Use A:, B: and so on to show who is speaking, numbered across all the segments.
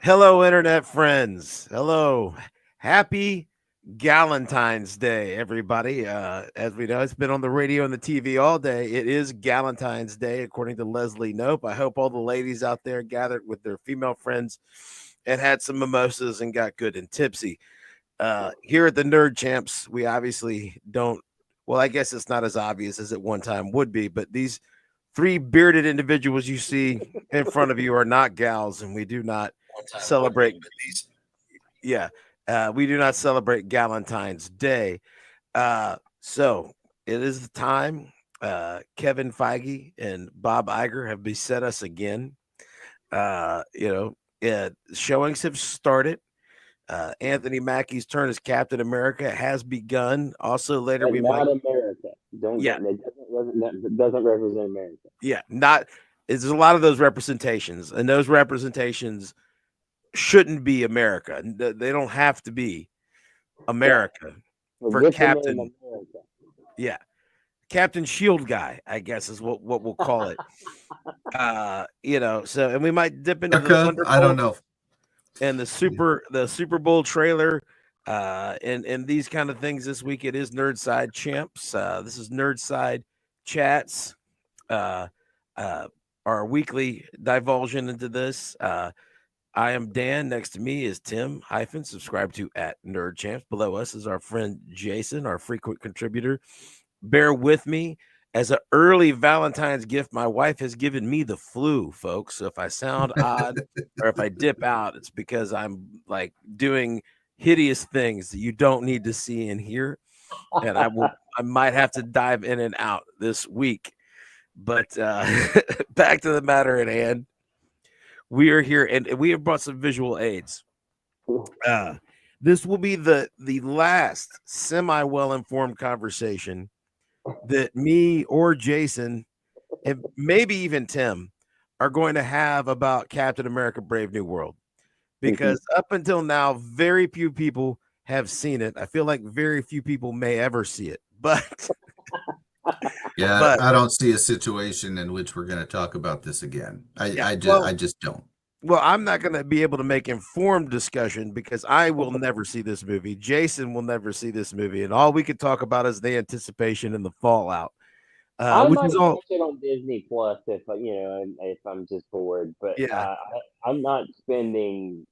A: Hello, internet friends. Hello. Happy Galentine's Day, everybody. As we know, it's been on the radio and the TV all day. It is Galentine's Day, according to Leslie Nope. I hope all the ladies out there gathered with their female friends and had some mimosas and got good and tipsy. Here at the Nerd Champs, we obviously don't. Well, I guess it's not as obvious as it one time would be, but these three bearded individuals you see in front of you are not gals, and we do not celebrate. Yeah, we do not celebrate Galentine's Day. So it is the time. Kevin Feige and Bob Iger have beset us again. Showings have started. Anthony Mackie's turn as Captain America has begun. Also, later
B: But
A: we
B: not
A: might,
B: America. Don't
A: yeah,
B: get it doesn't represent America.
A: yeah, not. There's a lot of those representations, and those representations shouldn't be America. They don't have to be
B: Yeah.
A: America
B: Well,
A: for
B: get the name
A: Captain.
B: America.
A: Yeah, Captain Shield guy, I guess is what we'll call it. So and we might dip into the
C: America? I don't
A: Thunderbolts
C: know.
A: and the Super Bowl trailer, and these kind of things this week. It is Nerd Side Champs. This is Nerd Side Chats. Uh, uh, our weekly divulsion into this. I am Dan. Next to me is Tim Hyphen. Subscribe to at Nerd Champs. Below us is our friend Jason, our frequent contributor. Bear with me. As an early Valentine's gift, my wife has given me the flu, folks. So if I sound odd or if I dip out, it's because I'm like doing hideous things that you don't need to see and hear. And I might have to dive in and out this week. But back to the matter at hand. We are here and we have brought some visual aids. This will be the last semi well informed conversation that me or Jason and maybe even Tim are going to have about Captain America Brave New World, because up until now very few people have seen it. I feel like very few people may ever see it, but
C: Yeah, I don't see a situation in which we're going to talk about this again. I just don't.
A: Well, I'm not going to be able to make informed discussion because I will never see this movie. Jason will never see this movie, and all we could talk about is the anticipation and the fallout.
B: I
A: Which
B: might
A: is all.
B: watch it on Disney Plus if I'm just bored. But
A: Yeah,
B: I'm not spending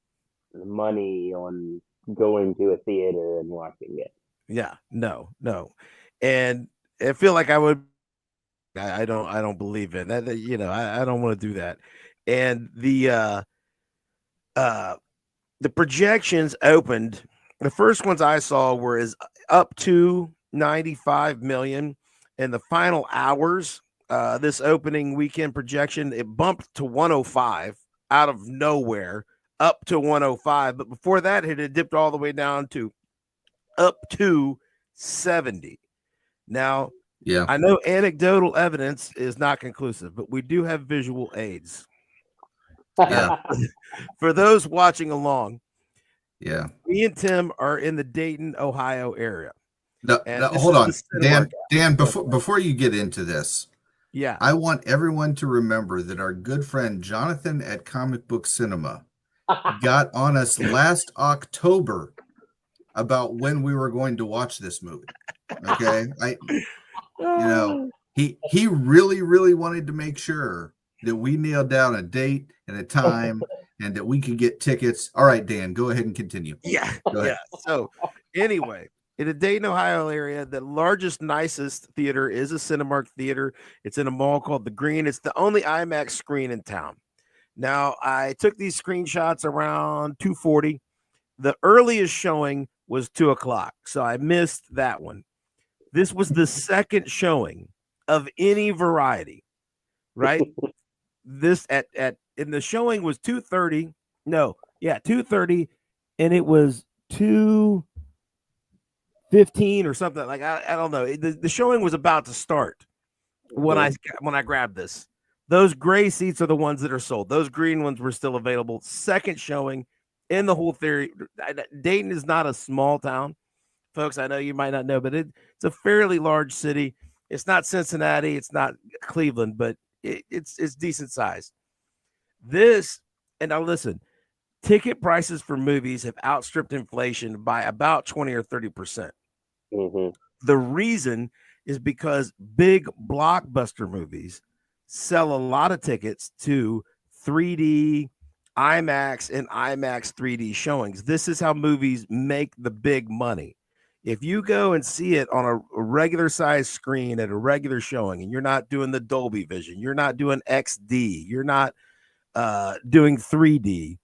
B: money on going to a theater and watching it.
A: yeah, no, and I feel like I would. I don't believe it. I don't want to do that. And uh the projections opened. The first ones I saw were is up to 95 million. In the final hours, this opening weekend projection, it bumped to 105 out of nowhere, up to 105. But before that, it had dipped all the way down to up to 70. Now,
C: Yeah.
A: I know anecdotal evidence is not conclusive, but we do have visual aids.
C: Yeah.
A: For those watching along,
C: Yeah.
A: me and Tim are in the Dayton, Ohio area.
C: No,
A: And this
C: hold
A: is
C: on,
A: the Cinemark
C: Dan.
A: app.
C: Before you get into this,
A: Yeah.
C: I want everyone to remember that our good friend Jonathan at Comic Book Cinema got on us last October about when we were going to watch this movie. Okay, he really wanted to make sure that we nailed down a date and a time and that we could get tickets. All right, Dan, go ahead and continue.
A: Yeah.
C: Go ahead.
A: Yeah. So, anyway, in the Dayton, Ohio area, the largest, nicest theater is a Cinemark theater. It's in a mall called The Green. It's the only IMAX screen in town. Now, I took these screenshots around 2:40. The earliest showing was 2 o'clock, so I missed that one. This was the second showing of any variety, right? This at in the showing was 2:30. No, yeah, 2:30, and it was 2:15 or something. Like I don't know. The showing was about to start when I grabbed this. Those gray seats are the ones that are sold. Those green ones were still available. Second showing in the whole theory. Dayton is not a small town, folks. I know you might not know, but it's a fairly large city. It's not Cincinnati. It's not Cleveland, but it's decent size. This, and now listen, ticket prices for movies have outstripped inflation by about 20 or 30%.
B: Mm-hmm.
A: The reason is because big blockbuster movies sell a lot of tickets to 3D, IMAX, and IMAX 3D showings. This is how movies make the big money. If you go and see it on a regular size screen at a regular showing, and you're not doing the Dolby Vision, you're not doing XD, you're not doing 3D,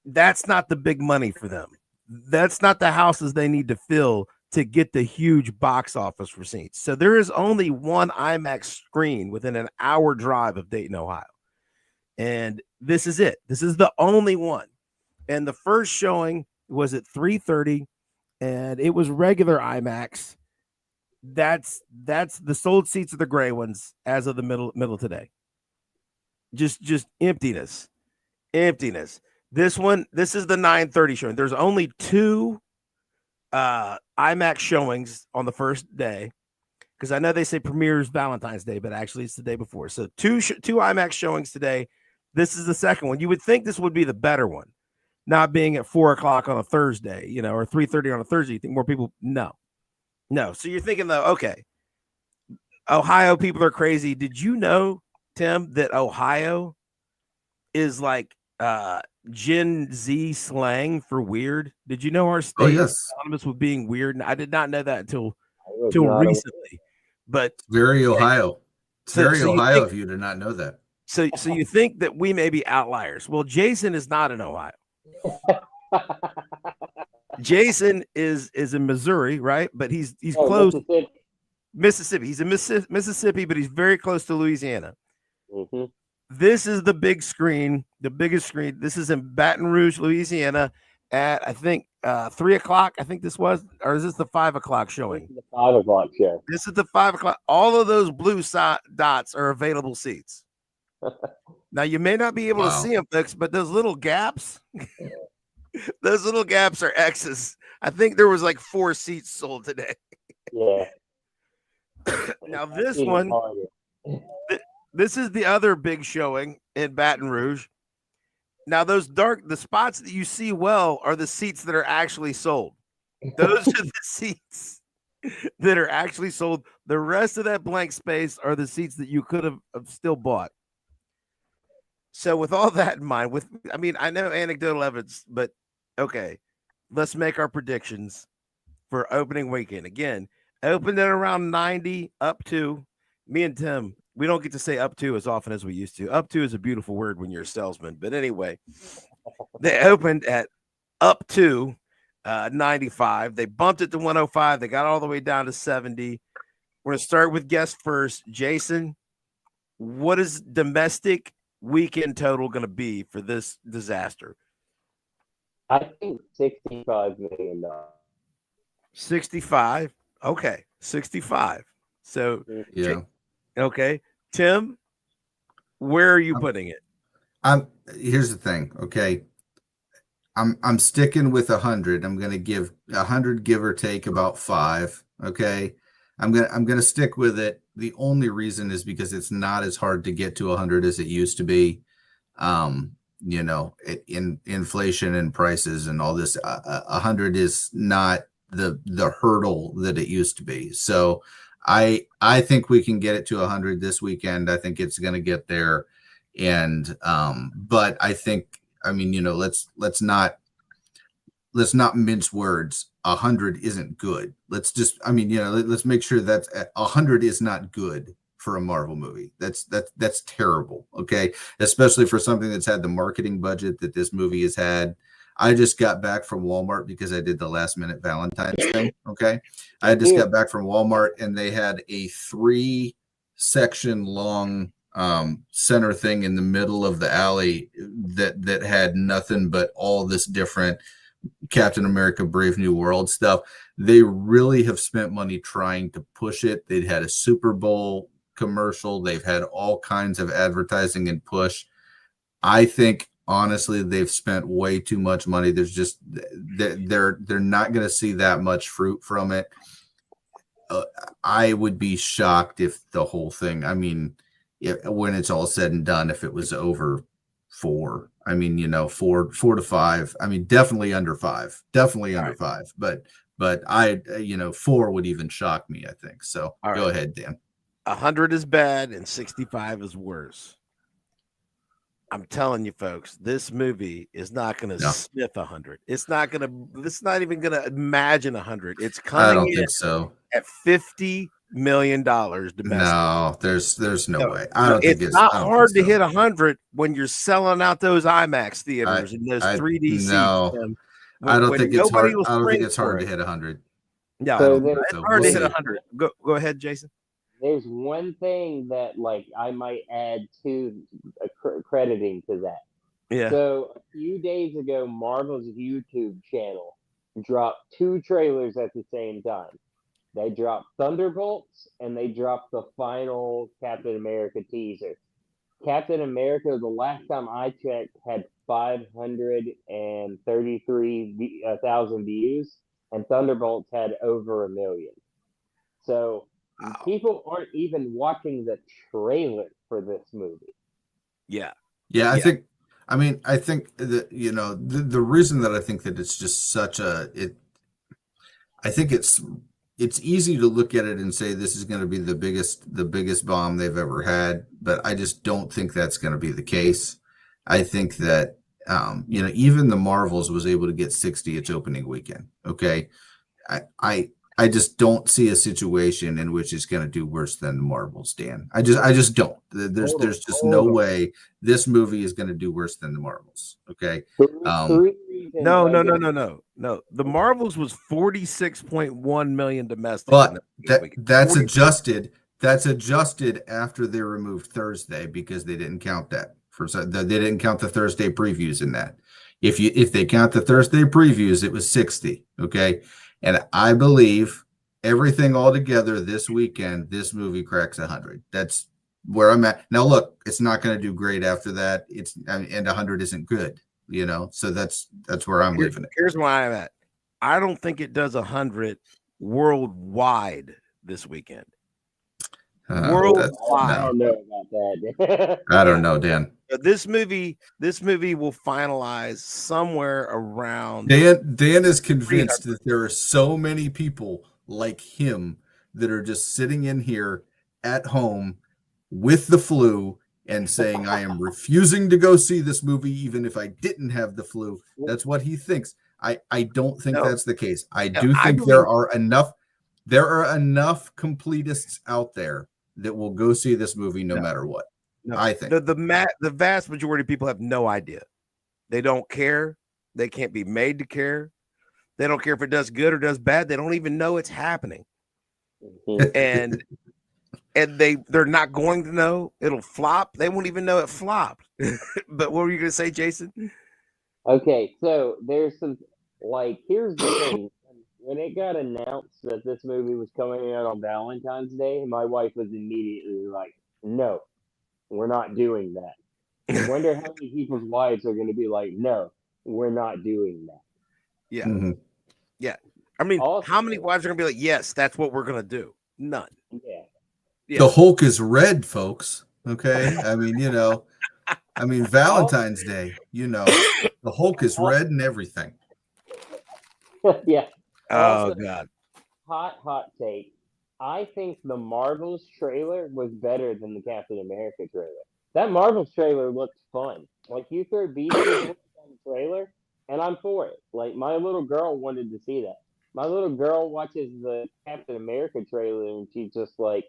A: that's not the big money for them. That's not the houses they need to fill to get the huge box office receipts. So there is only one IMAX screen within an hour drive of Dayton, Ohio. And this is it. This is the only one. And the first showing was at 3:30, and it was regular IMAX. That's the sold seats are the gray ones as of the middle today. Just emptiness. This is the 9:30 showing. There's only 2 IMAX showings on the first day, because I know they say premieres Valentine's Day, but actually it's the day before. So two IMAX showings today. This is the second one. You would think this would be the better one, not being at 4:00 on a Thursday, or 3:30 on a Thursday. You think more people? No. So you're thinking though, okay, Ohio people are crazy. Did you know, Tim, that Ohio is like Gen Z slang for weird? Did you know our state is synonymous with being weird? And I did not know that until recently. But
C: very Ohio. It's very Ohio of you to not know that.
A: So you think that we may be outliers? Well, Jason is not in Ohio. Jason is in Missouri, right? But he's close. Mississippi. He's in Mississippi, but he's very close to Louisiana.
B: Mm-hmm.
A: This is the big screen, the biggest screen. This is in Baton Rouge, Louisiana, at I think 3:00. I think this was, or is this the 5:00 showing?
B: This is the 5:00 show.
A: This is the 5:00. All of those blue dots are available seats. Now you may not be able to see them, folks, but those little gaps, those little gaps are X's. I think there was like 4 seats sold today.
B: Yeah.
A: Now this one. This is the other big showing in Baton Rouge. Now, the spots that you see well are the seats that are actually sold. Those are the seats that are actually sold. The rest of that blank space are the seats that you could have still bought. So with all that in mind, I know anecdotal evidence, but okay, let's make our predictions for opening weekend. Again, opened at around 90 up to. Me and Tim, we don't get to say up to as often as we used to. Up to is a beautiful word when you're a salesman. But anyway, they opened at up to 95. They bumped it to 105. They got all the way down to 70. We're going to start with guest first. Jason, what is domestic weekend total going to be for this disaster?
B: I think $65 million.
A: 65. Okay, 65. So,
C: yeah.
A: Okay, Tim, where are you putting it?
C: Here's the thing. Okay, I'm sticking with 100. I'm going to give 100, give or take about 5. Okay, I'm gonna stick with it. The only reason is because it's not as hard to get to 100 as it used to be. In inflation and prices and all this, 100 is not the hurdle that it used to be. So I think we can get it to 100 this weekend. I think it's going to get there. And but I think, let's not mince words. 100 isn't good. Let's make sure that 100 is not good for a Marvel movie. That's terrible. Okay. Especially for something that's had the marketing budget that this movie has had. I just got back from Walmart because I did the last minute Valentine's thing. Okay. I just got back from Walmart and they had a 3-section long center thing in the middle of the alley that had nothing but all this different Captain America Brave New World stuff. They really have spent money trying to push it. They'd had a Super Bowl commercial. They've had all kinds of advertising and push. I think honestly, they've spent way too much money. There's just they're not going to see that much fruit from it. I would be shocked if the whole thing, when it's all said and done, if it was over 4. I mean, 4 to 5. I mean, definitely under 5. Definitely under 5. But I 4 would even shock me, I think. So go ahead, Dan.
A: 100 is bad and 65 is worse. I'm telling you, folks, this movie is not going to sniff 100. It's not even going to imagine 100. It's coming
C: I don't think so.
A: At $50 million domestic.
C: No, there's no way. I don't think
A: it's not hard to hit 100 when you're selling out those IMAX theaters and those 3D seats.
C: No, I don't think it's hard. I don't think it's hard to hit 100.
A: No, so it's hard to hit 100. Go ahead, Jason.
B: There's one thing that I might add to crediting to that.
A: Yeah.
B: So a few days ago, Marvel's YouTube channel dropped 2 trailers at the same time. They dropped Thunderbolts and they dropped the final Captain America teaser. Captain America, the last time I checked, had 533,000 views, and Thunderbolts had over 1 million. So people aren't even watching the trailer for this movie.
A: Yeah.
C: I think that the reason that I think that it's just such I think it's easy to look at it and say this is going to be the biggest bomb they've ever had, but I just don't think that's going to be the case. I think that even the Marvels was able to get 60 its opening weekend. Okay. I just don't see a situation in which it's going to do worse than the Marvels, Dan. I just don't. There's just no way this movie is going to do worse than the Marvels. Okay.
A: No. The Marvels was 46.1 million domestic.
C: But that's adjusted. That's adjusted after they removed Thursday because they didn't count that. They didn't count the Thursday previews in that. If they count the Thursday previews, it was 60. Okay. And I believe everything all together this weekend, this movie cracks 100. That's where I'm at. Now, look, it's not going to do great after that. And 100 isn't good, So that's where I'm leaving it.
A: Here's where I'm at. I don't think it does 100 worldwide this weekend. Worldwide.
B: I don't know about that.
C: I don't know, Dan.
A: This movie will finalize somewhere around.
C: Dan is convinced that there are so many people like him that are just sitting in here at home with the flu and saying, I am refusing to go see this movie, even if I didn't have the flu. That's what he thinks. I don't think that's the case. I do think there are enough completists out there that will go see this movie no matter what. No, I think
A: the vast majority of people have no idea. They don't care. They can't be made to care. They don't care if it does good or does bad. They don't even know it's happening. and they're not going to know. It'll flop. They won't even know it flopped. But what were you going to say, Jason?
B: Okay, so there's some here's the thing. When it got announced that this movie was coming out on Valentine's Day, my wife was immediately like, no, we're not doing that. I wonder how many people's wives are going to be like, no, we're not doing that.
A: Yeah. Mm-hmm. Yeah. I mean, also, how many wives are going to be like, yes, that's what we're going to do? None.
B: Yeah.
C: The Hulk is red, folks. Okay. I mean, Valentine's Day, the Hulk is red and everything.
B: Yeah.
A: Oh,
B: also,
A: God.
B: Hot take. I think the Marvels trailer was better than the Captain America trailer. That Marvels trailer looked fun. You throw Beast on the trailer, and I'm for it. My little girl wanted to see that. My little girl watches the Captain America trailer, and she's just like,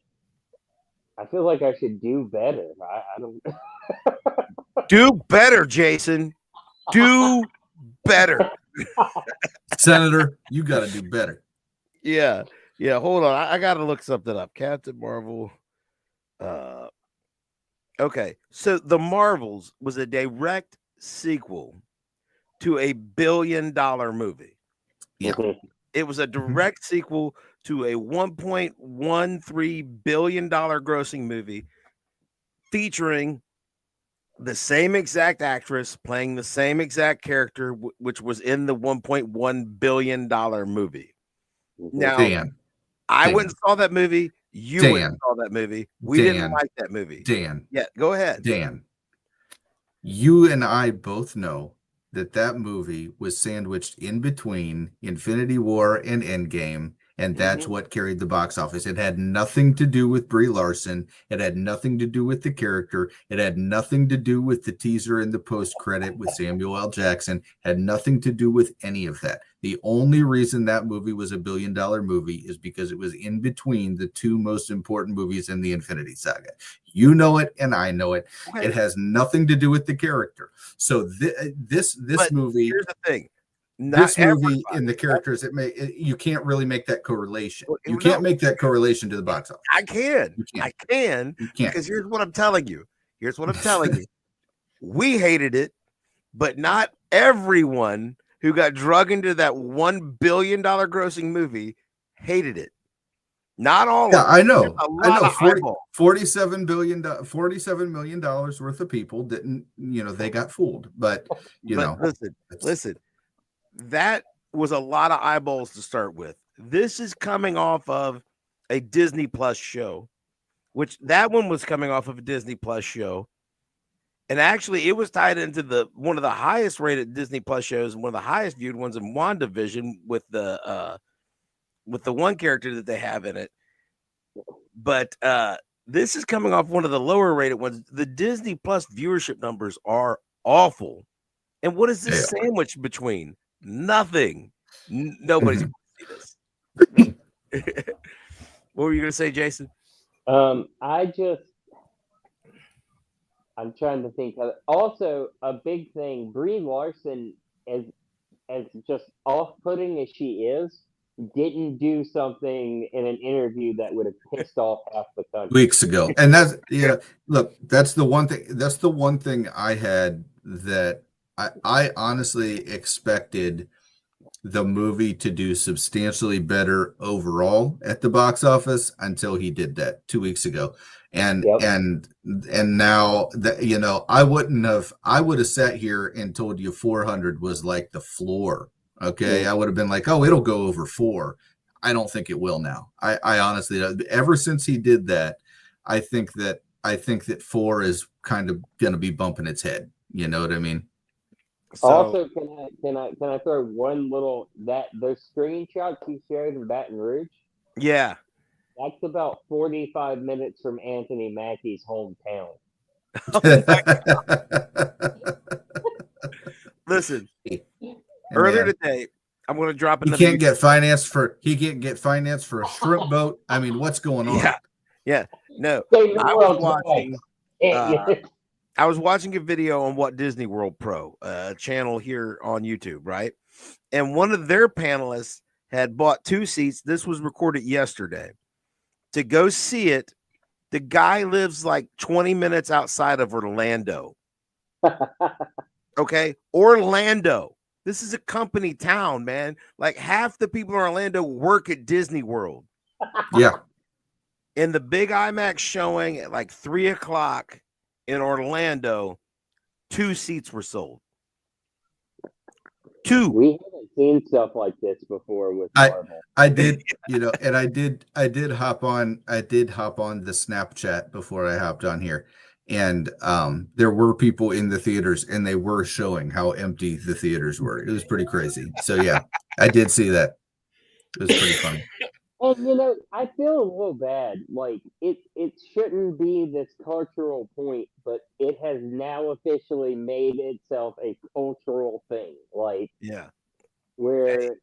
B: I feel like I should do better. I don't.
A: Do better, Jason. Do better.
C: Senator, you got to do better.
A: Yeah. Hold on. I got to look something up. Captain Marvel. Okay. So The Marvels was a direct sequel to a $1 billion movie.
C: Yeah.
A: It was a direct sequel to a $1.13 billion grossing movie featuring the same exact actress playing the same exact character, which was in the $1.1 billion movie. Now, I went and saw that movie. You went and saw that movie. We didn't like that movie.
C: Dan.
A: Yeah, go ahead.
C: Dan. You and I both know that movie was sandwiched in between Infinity War and Endgame, and that's what carried the box office. It had nothing to do with Brie Larson. It had nothing to do with the character. It had nothing to do with the teaser and the post credit with Samuel L. Jackson. It had nothing to do with any of that. The only reason that movie was a $1 billion movie is because it was in between the two most important movies in the Infinity Saga. You know it, and I know it.
A: Okay.
C: It has nothing to do with the character. So this
A: But
C: movie,
A: here's the thing.
C: this movie and the characters, you can't really make that correlation. You can't make that correlation to the box office.
A: I can.
C: You
A: can't. Because here's what I'm telling you. We hated it, but not everyone who got drug into that $1 billion grossing movie hated it. Not all.
C: Yeah, I know. $47 million worth of people didn't. They got fooled. But
A: listen. That was a lot of eyeballs to start with. This is coming off of a Disney Plus show, which that one was coming off of a Disney Plus show. And actually, it was tied into one of the highest rated Disney Plus shows and one of the highest viewed ones in WandaVision with the one character that they have in it. But this is coming off one of the lower rated ones. The Disney Plus viewership numbers are awful. And what is this sandwich between? Nothing. Nobody's going to see this. What were you going to say, Jason?
B: I'm trying to think of it. Also, a big thing, Brie Larson, as just off-putting as she is, didn't do something in an interview that would have pissed off half the country.
C: Weeks ago. And that's, look, that's the one thing I had that I honestly expected the movie to do substantially better overall at the box office until he did that 2 weeks ago. And now that I would have sat here and told you 400 was like the floor. Okay. I would have been like, oh, it'll go over 4. I don't think it will now. I honestly, ever since he did that, I think that 4 is kind of going to be bumping its head. You know what I mean?
B: So, also, can I throw one little those screenshots you showed in Baton Rouge?
A: Yeah.
B: That's about 45 minutes from Anthony Mackie's hometown.
A: Listen, earlier today, I'm going to drop.
C: He can't get financed for a shrimp boat. I mean, what's going on?
A: Yeah. No, I was watching a video on Walt Disney World Pro, channel here on YouTube, right? And one of their panelists had bought 2 seats. This was recorded yesterday to go see it. The guy lives like 20 minutes outside of Orlando. Okay. Orlando. This is a company town, man. Like half the people in Orlando work at Disney World.
C: Yeah.
A: In the big IMAX showing at like 3:00 in Orlando, 2 seats were sold. 2.
B: We haven't seen stuff like this before with Marvel.
C: I did, and I did hop on the Snapchat before I hopped on here. And there were people in the theaters and they were showing how empty the theaters were. It was pretty crazy. So yeah, I did see that. It was pretty funny.
B: And I feel a little bad. Like it shouldn't be this cultural point, but it has now officially made itself a cultural thing. Like where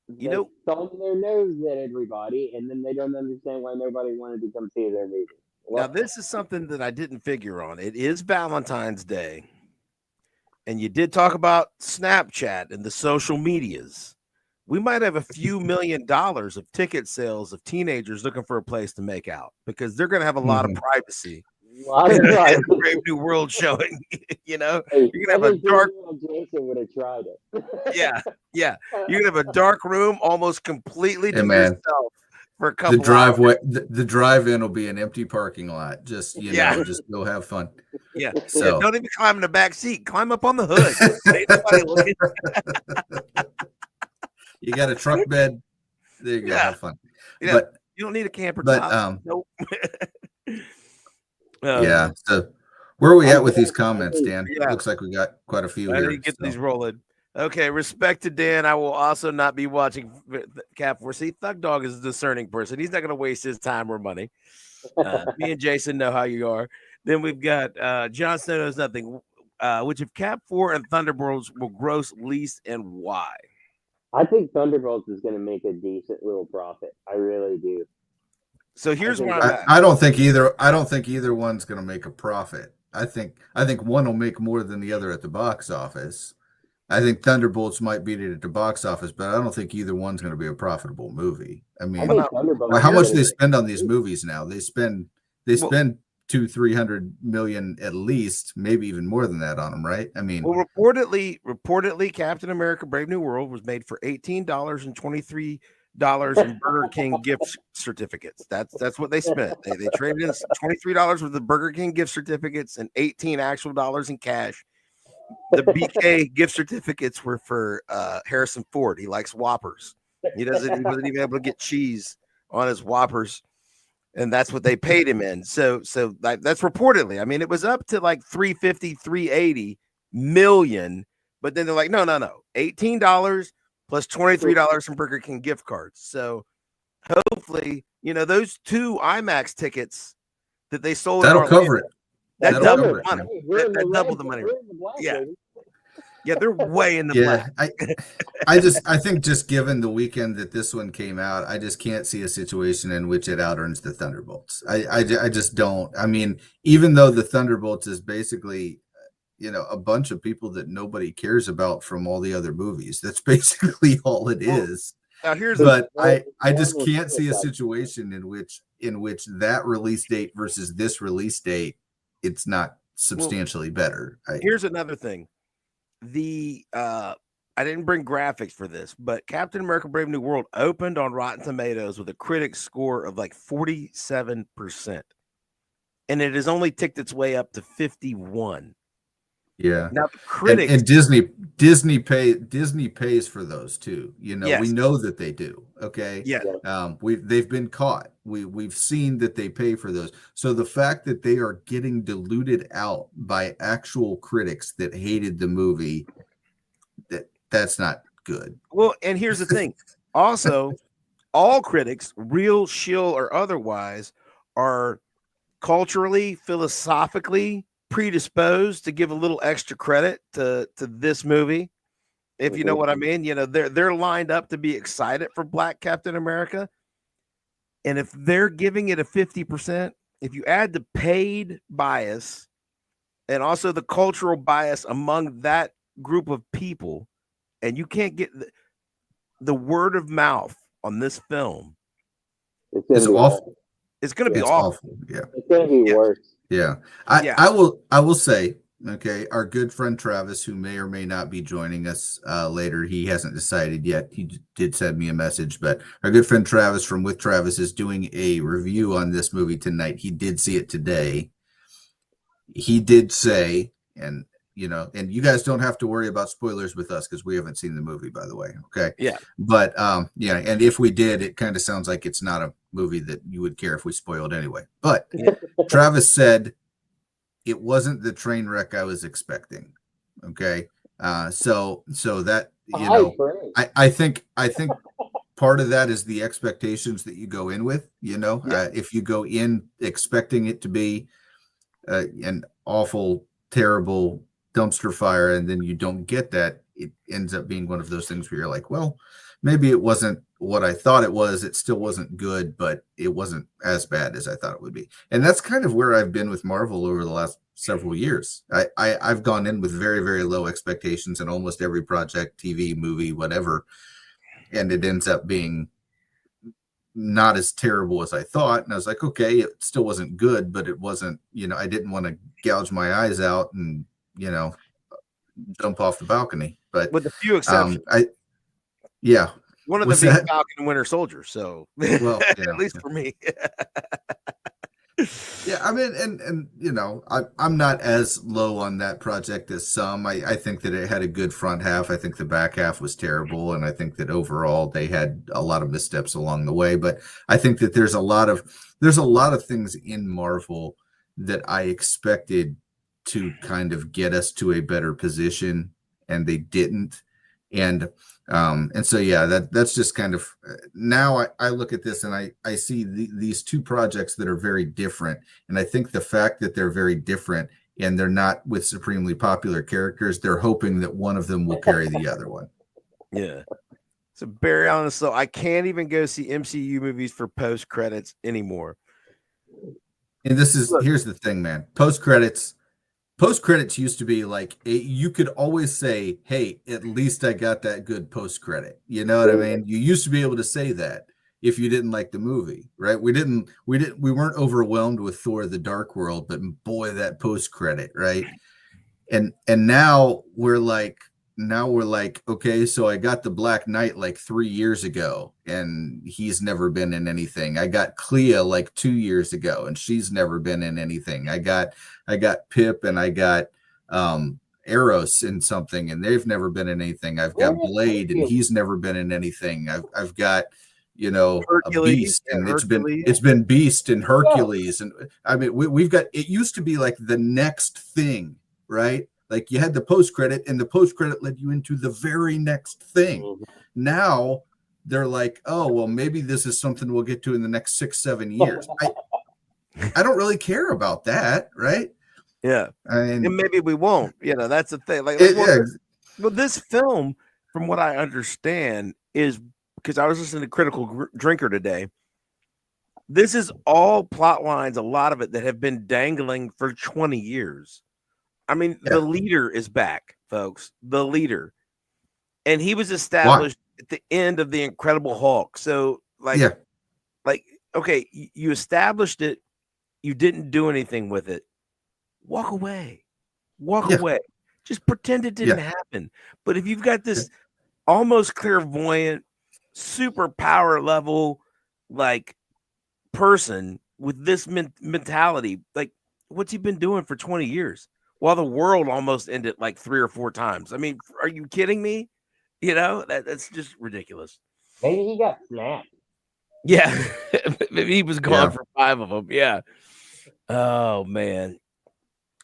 B: they thumb their nose at everybody, and then they don't understand why nobody wanted to come see their movie.
A: Now, this is something that I didn't figure on. It is Valentine's Day, and you did talk about Snapchat and the social medias. We might have a few $1 million of ticket sales of teenagers looking for a place to make out because they're going to have a lot of privacy. Brave New World showing, you're gonna have a dark.
B: Jason would have tried it.
A: yeah. You're gonna have a dark room almost completely to yourself for a couple.
C: The driveway, the drive-in will be an empty parking lot. Just just go have fun.
A: Yeah. So don't even climb in the back seat. Climb up on the hood. Ain't nobody looking.
C: You got a truck bed. There you go. Have fun.
A: Yeah. But you don't need a camper.
C: But
A: nope.
C: Yeah. So Where are we at with these comments, Dan?
A: Yeah.
C: Looks like we got quite a few
A: I
C: here.
A: need to get
C: so.
A: these rolling. Okay, respect to Dan. I will also not be watching Cap 4. See, Thug Dog is a discerning person. He's not going to waste his time or money. Me and Jason know how you are. Then we've got Jon Snow knows nothing. Which of Cap 4 and Thunderbolts will gross least and why?
B: I think Thunderbolts is going to make a decent little profit. I really do.
A: So here's where I'm at.
C: I don't think either one's going to make a profit. I think one will make more than the other at the box office. I think Thunderbolts might beat it at the box office, but I don't think either one's going to be a profitable movie. I mean, how much do they spend on these movies now? They spend 200-300 million at least, maybe even more than that on them, right? I mean,
A: well, reportedly, Captain America: Brave New World was made for $18 and $23 in Burger King gift certificates. That's what they spent. They traded in $23 worth of Burger King gift certificates and 18 actual dollars in cash. The BK gift certificates were for Harrison Ford. He likes Whoppers. He wasn't even able to get cheese on his Whoppers, and that's what they paid him in. So that's reportedly. I mean, it was up to like 350, 380 million, but then they're like, no, $18 plus $23 from Burger King gift cards. So hopefully, those 2 IMAX tickets that they sold,
C: that'll cover it.
A: That doubled the money. That doubled the money. Yeah, they're way in the black.
C: I think just given the weekend that this one came out, I just can't see a situation in which it out earns the Thunderbolts. I just don't. I mean, even though the Thunderbolts is basically, a bunch of people that nobody cares about from all the other movies. That's basically all it is.
A: Now
C: I just can't see a situation in which that release date versus this release date, it's not substantially better.
A: Here's another thing. I didn't bring graphics for this, but Captain America: Brave New World opened on Rotten Tomatoes with a critic score of like 47%, and it has only ticked its way up to 51.
C: Yeah.
A: Now the critics
C: and Disney pays for those too.
A: Yes.
C: We know that they do. Okay.
A: Yeah.
C: They've been caught. We've seen that they pay for those. So the fact that they are getting diluted out by actual critics that hated the movie, that's not good.
A: Well, and here's the thing. Also, all critics, real, shill, or otherwise, are culturally, philosophically predisposed to give a little extra credit to this movie, if you know what I mean. They're lined up to be excited for Black Captain America, and if they're giving it a 50%, if you add the paid bias and also the cultural bias among that group of people, and you can't get the word of mouth on this film,
C: it's awful.
A: It's going to be awful.
C: Yeah,
B: it's going to be worse.
C: Yeah. I will say, okay, our good friend Travis, who may or may not be joining us later, he hasn't decided yet. He did send me a message, but our good friend Travis from With Travis is doing a review on this movie tonight. He did see it today. He did say, and you guys don't have to worry about spoilers with us because we haven't seen the movie, by the way. Okay.
A: Yeah.
C: But and if we did, it kind of sounds like it's not a movie that you would care if we spoiled anyway. But Travis said it wasn't the train wreck I was expecting. Okay. So that, I think part of that is the expectations that you go in with, if you go in expecting it to be an awful, terrible dumpster fire, and then you don't get that, it ends up being one of those things where you're like, well, maybe it wasn't what I thought it was. It still wasn't good, but it wasn't as bad as I thought it would be. And that's kind of where I've been with Marvel over the last several years. I've gone in with very, very low expectations in almost every project, TV, movie, whatever, and it ends up being not as terrible as I thought. And I was like, okay, it still wasn't good, but it wasn't, I didn't want to gouge my eyes out and, jump off the balcony. But
A: with a few exceptions.
C: One
A: of them being Falcon and Winter Soldier. So
C: well,
A: at least for me.
C: Yeah, I mean, and I'm not as low on that project as some. I think that it had a good front half. I think the back half was terrible, and I think that overall they had a lot of missteps along the way. But I think that there's a lot of things in Marvel that I expected to kind of get us to a better position, and they didn't. And so yeah, that's just kind of now I look at this and I see these two projects that are very different, and I think the fact that they're very different and they're not with supremely popular characters, they're hoping that one of them will carry the other one.
A: Yeah. So Barry Allen, so I can't even go see MCU movies for post credits anymore.
C: And here's the thing, man. Post credits used to be like you could always say, "Hey, at least I got that good post credit." You know what I mean? You used to be able to say that if you didn't like the movie, right? We weren't overwhelmed with Thor: The Dark World, but boy, that post credit, right? And now we're like, okay, so I got the Black Knight like 3 years ago, and he's never been in anything. I got Clea like 2 years ago, and she's never been in anything. I got Pip, and I got Eros in something, and they've never been in anything. I've got Blade, and he's never been in anything. I've got a Beast, and it's been Beast and Hercules, and I mean we've got, it used to be like the next thing, right? Like you had the post credit, and the post credit led you into the very next thing. Mm-hmm. Now they're like, oh, well, maybe this is something we'll get to in the next 6-7 years. I don't really care about that, right?
A: Yeah, and maybe we won't. That's the thing. Well, this film, from what I understand, is because I was listening to Critical Drinker today. This is all plot lines, a lot of it that have been dangling for 20 years. I mean, the leader is back, folks. The leader. And he was established at the end of the Incredible Hulk. So, okay, you established it. You didn't do anything with it. Walk away. Walk away. Just pretend it didn't happen. But if you've got this almost clairvoyant, super power level, like, person with this mentality, like, what's he been doing for 20 years? While the world almost ended like 3 or 4 times. I mean, are you kidding me? That's just ridiculous.
B: Maybe he got snapped.
A: Yeah. Maybe he was gone for 5 of them. Yeah. Oh, man.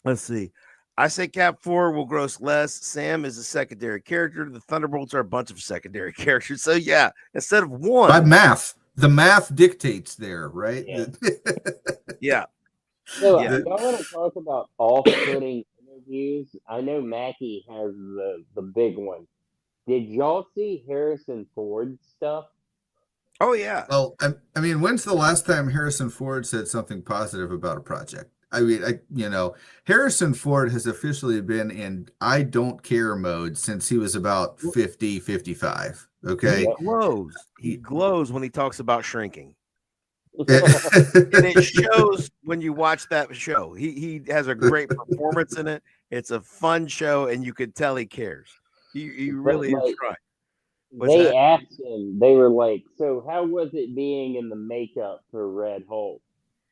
A: Let's see. I say Cap 4 will gross less. Sam is a secondary character. The Thunderbolts are a bunch of secondary characters. So, yeah, instead of 1.
C: By math. The math dictates there, right?
A: Yeah.
B: So, y'all want to talk about off-putting interviews? I know Mackie has the big one. Did y'all see Harrison Ford's stuff?
A: Oh, yeah.
C: Well, I mean, when's the last time Harrison Ford said something positive about a project? I mean, Harrison Ford has officially been in I don't care mode since he was about 50, 55. Okay.
A: He glows when he talks about shrinking. And it shows when you watch that show. He has a great performance in it. It's a fun show, and you could tell he cares. He really is trying.
B: They asked him, they were like, so how was it being in the makeup for Red Hulk?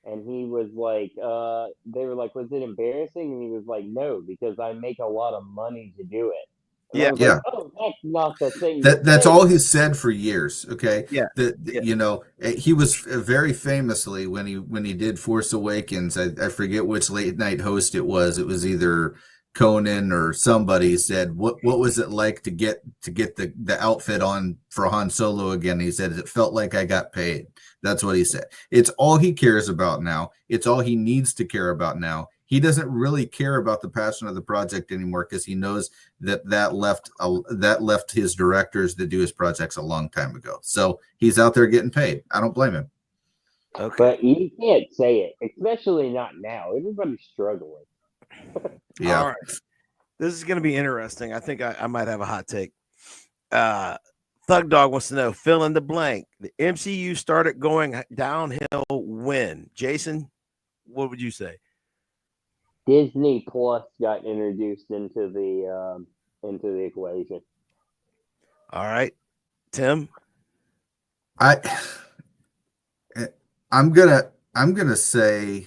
B: And he was like, they were like, was it embarrassing? And he was like, no, because I make a lot of money to do it. And like, oh, that's not the thing.
C: That's all he said for years. Okay.
A: Yeah.
C: He was very famously when he did Force Awakens. I forget which late night host it was. It was either Conan or somebody said, what was it like to get the outfit on for Han Solo again? He said, it felt like I got paid. That's what he said. It's all he cares about now. It's all he needs to care about now. He doesn't really care about the passion of the project anymore because he knows that left his directors that do his projects a long time ago. So he's out there getting paid. I don't blame him.
B: Okay. But you can't say it, especially not now. Everybody's struggling.
C: Yeah.
A: All right. This is going to be interesting. I think I might have a hot take. Thug Dog wants to know, fill in the blank. The MCU started going downhill when? Jason, what would you say?
B: Disney Plus got introduced into the equation.
A: All right. Tim?
C: I'm gonna say,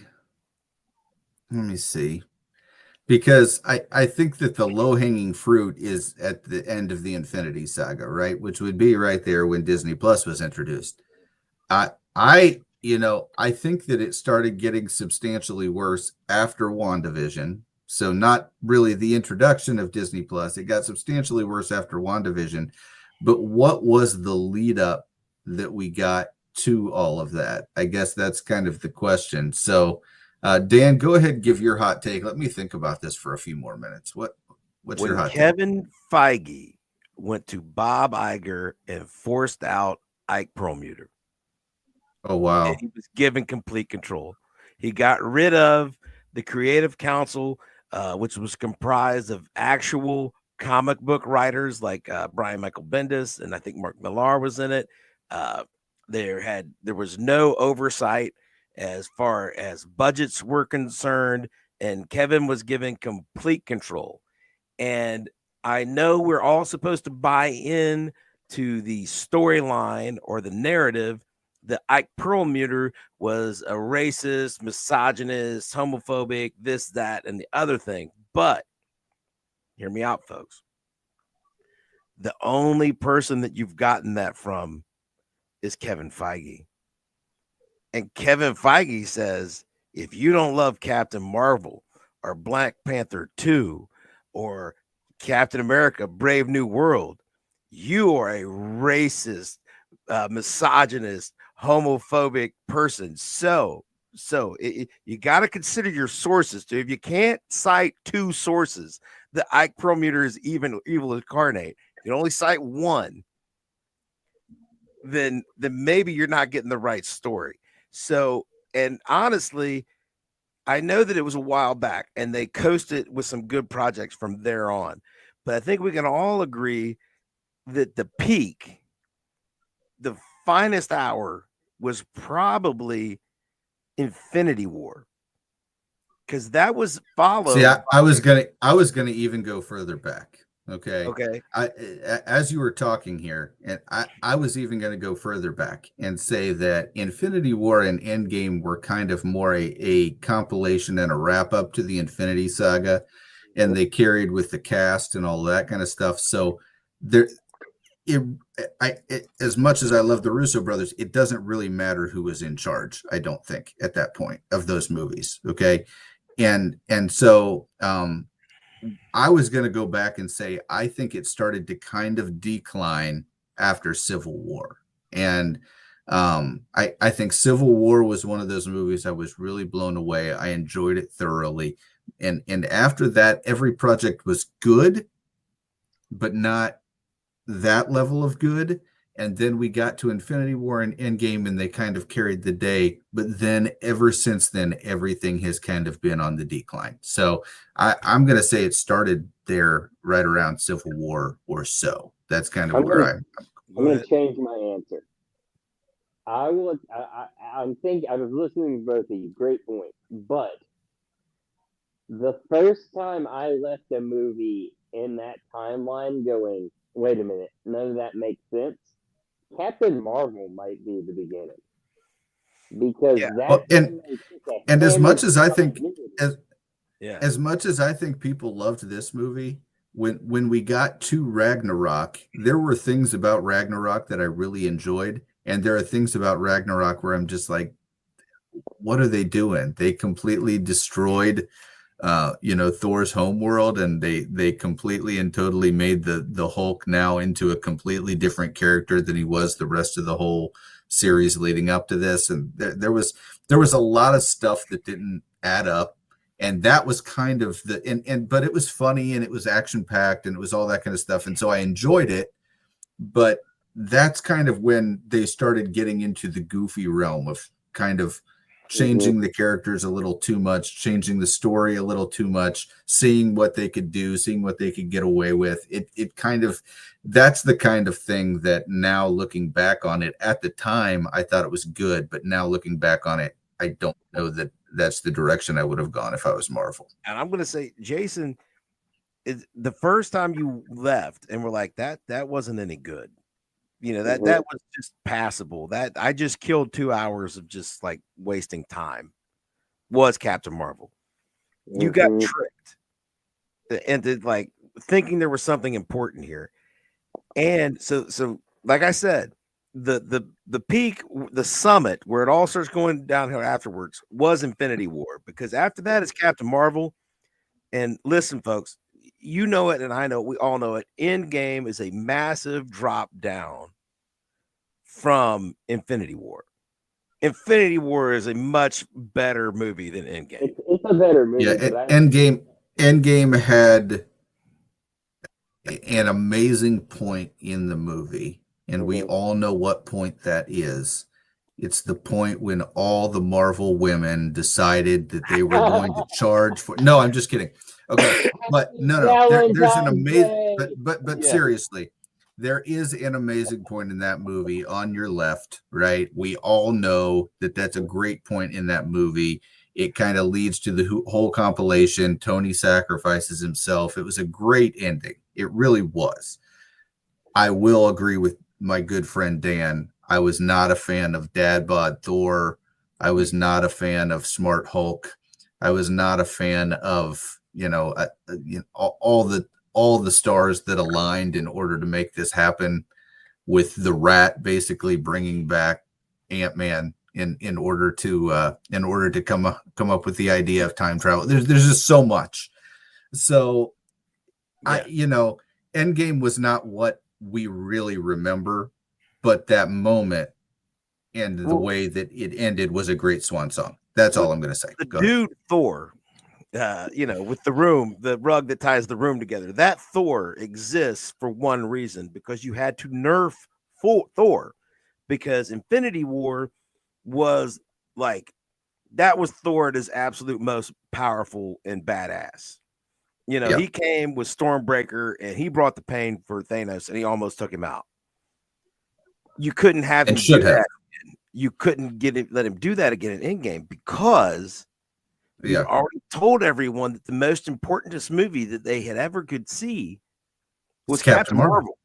C: let me see. Because I think that the low-hanging fruit is at the end of the Infinity Saga, right? Which would be right there when Disney Plus was introduced. I think that it started getting substantially worse after WandaVision. So not really the introduction of Disney Plus. It got substantially worse after WandaVision. But what was the lead up that we got to all of that? I guess that's kind of the question. So, Dan, go ahead and give your hot take. Let me think about this for a few more minutes. What's your
A: When
C: hot take?
A: Kevin Feige went to Bob Iger and forced out Ike Perlmutter,
C: Oh, wow.
A: and he was given complete control. He got rid of the creative council, which was comprised of actual comic book writers like Brian Michael Bendis, and I think Mark Millar was in it. There was no oversight as far as budgets were concerned, and Kevin was given complete control. And I know we're all supposed to buy in to the storyline or the narrative that Ike Perlmutter was a racist, misogynist, homophobic, this, that, and the other thing. But hear me out, folks. The only person that you've gotten that from is Kevin Feige. And Kevin Feige says, if you don't love Captain Marvel or Black Panther 2 or Captain America, Brave New World, you are a racist, misogynist, homophobic person. So you got to consider your sources too. If you can't cite two sources that Ike Perlmutter is evil incarnate, you can only cite one, then maybe you're not getting the right story. So, and honestly, I know that it was a while back and they coasted with some good projects from there on. But I think we can all agree that the peak, the finest hour, was probably Infinity War. Because that was followed.
C: See, I was gonna even go further back. Okay. As you were talking here, and I was even going to go further back and say that Infinity War and Endgame were kind of more a compilation and a wrap up to the Infinity Saga, and they carried with the cast and all that kind of stuff. So as much as I love the Russo brothers, it doesn't really matter who was in charge. I don't think at that point of those movies. Okay, and so I was going to go back and say I think it started to kind of decline after Civil War, and I think Civil War was one of those movies I was really blown away. I enjoyed it thoroughly, and after that, every project was good, but not that level of good. And then we got to Infinity War and Endgame, and they kind of carried the day. But then ever since then, everything has kind of been on the decline. So I'm going to say it started there right around Civil War or so. That's kind of I'm
B: going to change my answer. I was listening to both of you. Great point. But the first time I left a movie in that timeline going, wait a minute, none of that makes sense, Captain Marvel might be the beginning, because
C: and as much as I think as much as I think people loved this movie, when we got to Ragnarok, there were things about Ragnarok that I really enjoyed, and there are things about Ragnarok where I'm just like, what are they doing? They completely destroyed Thor's homeworld, and they completely and totally made the Hulk now into a completely different character than he was the rest of the whole series leading up to this. And there was a lot of stuff that didn't add up, and that was kind of but it was funny and it was action packed and it was all that kind of stuff, and so I enjoyed it. But that's kind of when they started getting into the goofy realm of kind of changing the characters a little too much, changing the story a little too much, seeing what they could do, seeing what they could get away with. It kind of, that's the kind of thing that now looking back on it, at the time, I thought it was good, but now looking back on it, I don't know that that's the direction I would have gone if I was Marvel.
A: And I'm going to say, Jason, the first time you left and we're like, that wasn't any good. That was just passable. That I just killed 2 hours of just like wasting time. Was Captain Marvel. You got tricked into like thinking there was something important here. And so like I said, the peak, the summit where it all starts going downhill afterwards was Infinity War, because after that is Captain Marvel. And listen, folks, you know it, and I know it, we all know it. Endgame is a massive drop down from Infinity War. Infinity War is a much better movie than Endgame.
B: It's a better movie.
C: Yeah,
B: But
C: Endgame had an amazing point in the movie, and we all know what point that is. It's the point when all the Marvel women decided that they were going to charge for. No, I'm just kidding. Okay, but no, there's an amazing. But seriously, there is an amazing point in that movie on your left, right? We all know that that's a great point in that movie. It kind of leads to the whole compilation. Tony sacrifices himself. It was a great ending. It really was. I will agree with my good friend Dan. I was not a fan of Dad Bod Thor. I was not a fan of Smart Hulk. I was not a fan of all the stars that aligned in order to make this happen, with the Rat basically bringing back Ant-Man in order to come up with the idea of time travel. There's just so much. So Endgame was not what we really remember, but that moment and the way that it ended was a great swan song. That's all I'm going to say.
A: The dude Thor, with the rug that ties the room together, that Thor exists for one reason, because you had to nerf Thor, because Infinity War was like, that was Thor at his absolute most powerful and badass. He came with Stormbreaker and he brought the pain for Thanos and he almost took him out. You couldn't have him do that. You couldn't let him do that again in Endgame, because you already told everyone that the most importantest movie that they had ever could see was Captain Marvel.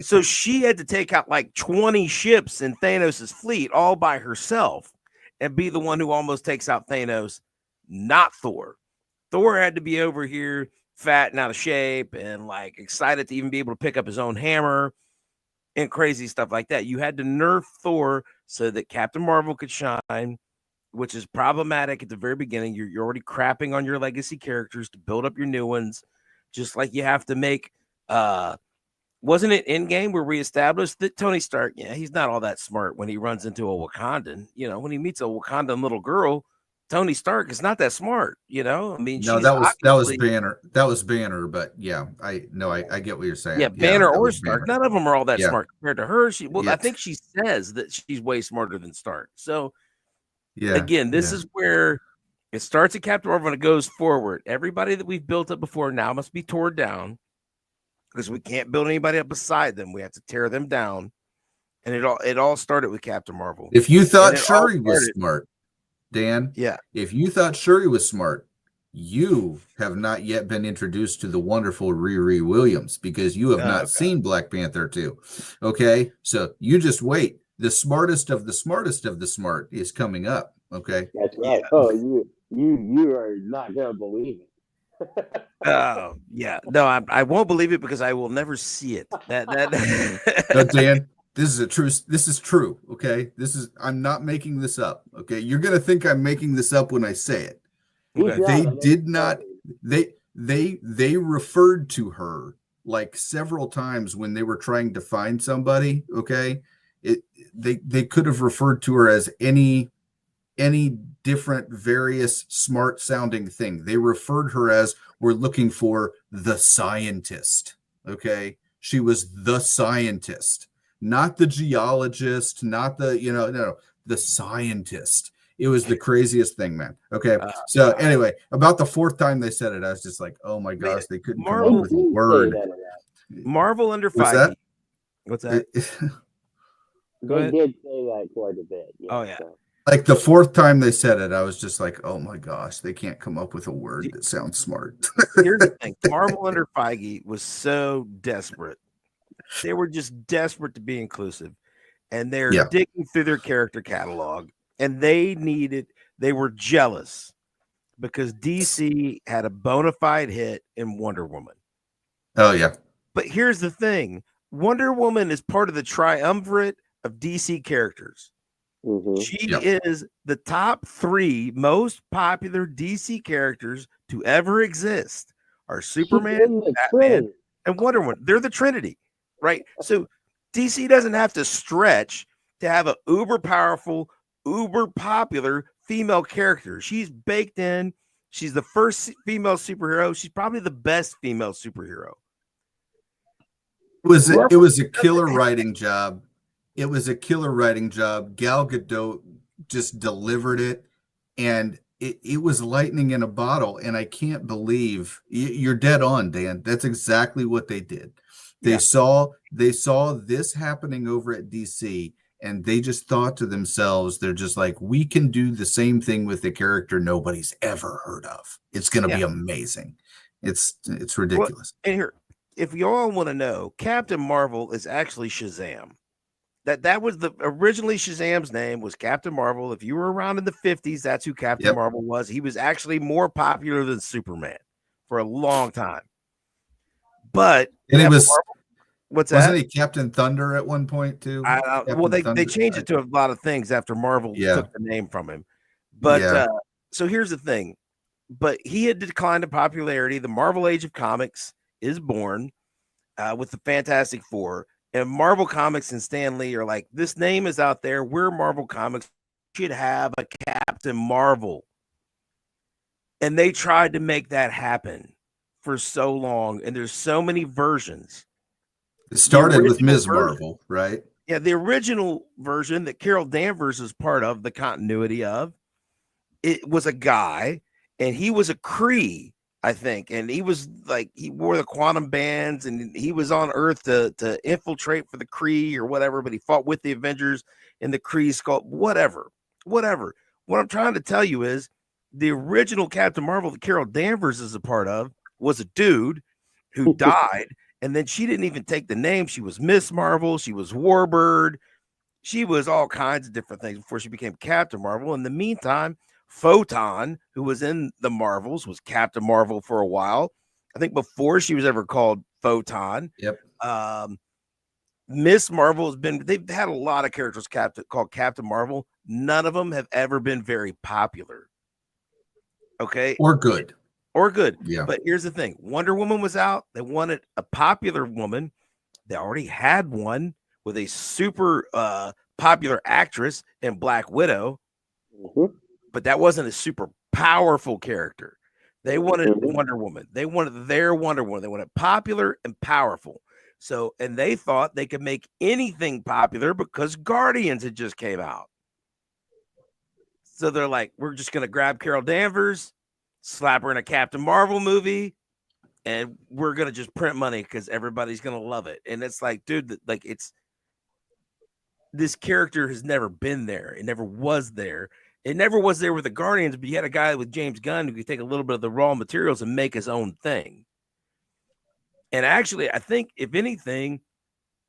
A: So she had to take out like 20 ships in Thanos' fleet all by herself and be the one who almost takes out Thanos, not Thor. Thor had to be over here fat and out of shape and like excited to even be able to pick up his own hammer and crazy stuff like that. You had to nerf Thor so that Captain Marvel could shine, which is problematic at the very beginning. You're already crapping on your legacy characters to build up your new ones, just like you have to make. Wasn't it Endgame where we established that Tony Stark, he's not all that smart when he runs into a Wakandan. When he meets a Wakandan little girl, Tony Stark is not that smart. I mean,
C: no, that was Banner. That was Banner, but yeah, I get what you're saying.
A: Yeah, Banner or Stark, none of them are all that smart compared to her. I think she says that she's way smarter than Stark. So, again, this is where it starts at Captain Marvel and it goes forward. Everybody that we've built up before now must be torn down, because we can't build anybody up beside them. We have to tear them down, and it all started with Captain Marvel.
C: If you thought Shuri was smart, Dan, if you thought Shuri was smart, you have not yet been introduced to the wonderful Riri Williams, because you have not seen Black Panther 2. Okay, so you just wait. The smartest of the smartest of the smart is coming up. Okay,
B: that's right. Oh, you are not gonna believe it.
C: Oh
A: no, I won't believe it, because I will never see it.
C: No, Dan, this is true. Okay, I'm not making this up. Okay, you're gonna think I'm making this up when I say it. Okay. They did not. They referred to her like several times when they were trying to find somebody. Okay, they could have referred to her as any different various smart sounding thing. They referred her as, we're looking for the scientist. Okay, she was the scientist, not the geologist, not the the scientist. It was the craziest thing, man. Okay, so anyway, about the fourth time they said it, I was just like, oh my gosh, they couldn't come up with a word.
A: Marvel under Feige. What's that?
B: Go ahead. They did say that quite a bit.
C: So. Like the fourth time they said it, I was just like, oh my gosh, they can't come up with a word that sounds smart.
A: Here's the thing. Marvel under Feige was so desperate. They were just desperate to be inclusive. And they're digging through their character catalog. And they were jealous because DC had a bona fide hit in Wonder Woman.
C: Oh, yeah.
A: But here's the thing. Wonder Woman is part of the triumvirate of DC characters. She is the top 3 most popular DC characters to ever exist. Are Superman, Batman, and Wonder Woman. They're the Trinity, right? So DC doesn't have to stretch to have a uber powerful, uber popular female character. She's baked in. She's the first female superhero. She's probably the best female superhero.
C: It was a killer writing job. It was a killer writing job. Gal Gadot just delivered it, and it was lightning in a bottle. And I can't believe you're dead on, Dan. That's exactly what they did. They saw this happening over at DC, and they just thought to themselves, they're just like, we can do the same thing with the character nobody's ever heard of. It's going to be amazing. It's ridiculous.
A: Well, and here, if you all want to know, Captain Marvel is actually Shazam. That was originally Shazam's name was Captain Marvel. If you were around in the 50s, that's who Captain Marvel was. He was actually more popular than Superman for a long time. But
C: and
A: wasn't
C: he Captain Thunder at one point too?
A: They changed it to a lot of things after Marvel took the name from him. But so here's the thing. But he had declined in popularity. The Marvel Age of Comics is born with the Fantastic Four. And Marvel Comics and Stan Lee are like, this name is out there. We're Marvel Comics. We should have a Captain Marvel. And they tried to make that happen for so long. And there's so many versions.
C: It started with Ms. Marvel, right?
A: Yeah, the original version that Carol Danvers is part of, the continuity of, it was a guy, and he was a Kree, I think, and he was like, he wore the quantum bands, and he was on Earth to infiltrate for the Kree or whatever, but he fought with the Avengers in the Kree skull, whatever. What I'm trying to tell you is the original Captain Marvel that Carol Danvers is a part of was a dude who died, and then she didn't even take the name. She was Miss Marvel. She was Warbird. She was all kinds of different things before she became Captain Marvel. In the meantime, Photon, who was in the Marvels, was Captain Marvel for a while. I think before she was ever called Photon.
C: Yep.
A: Miss Marvel they've had a lot of characters called Captain Marvel. None of them have ever been very popular. Okay.
C: Or good.
A: Yeah. But here's the thing. Wonder Woman was out. They wanted a popular woman. They already had one with a super popular actress in Black Widow. But that wasn't a super powerful character. They wanted Wonder Woman. They wanted their Wonder Woman. They wanted popular and powerful. So, and they thought they could make anything popular because Guardians had just came out. So they're like, we're just going to grab Carol Danvers, slap her in a Captain Marvel movie, and we're going to just print money because everybody's going to love it. And it's like, dude, like this character has never been there. It never was there. It never was there with the Guardians, but you had a guy with James Gunn who could take a little bit of the raw materials and make his own thing. And actually, I think, if anything,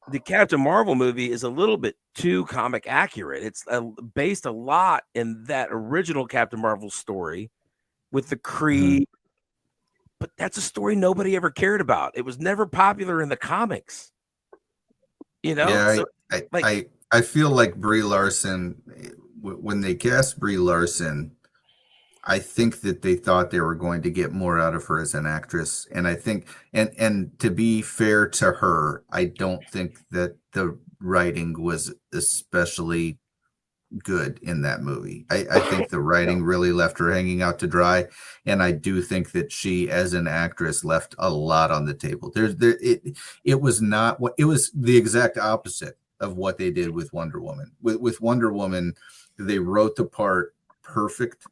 A: the Captain Marvel movie is a little bit too comic accurate. It's based a lot in that original Captain Marvel story with the Kree, but that's a story nobody ever cared about. It was never popular in the comics. You know?
C: Yeah, I feel like Brie Larson, when they cast Brie Larson, I think that they thought they were going to get more out of her as an actress. And I think, and to be fair to her, I don't think that the writing was especially good in that movie. I think the writing really left her hanging out to dry. And I do think that she, as an actress, left a lot on the table. It was not what, it was the exact opposite of what they did with Wonder Woman. With Wonder Woman, they wrote the part perfect.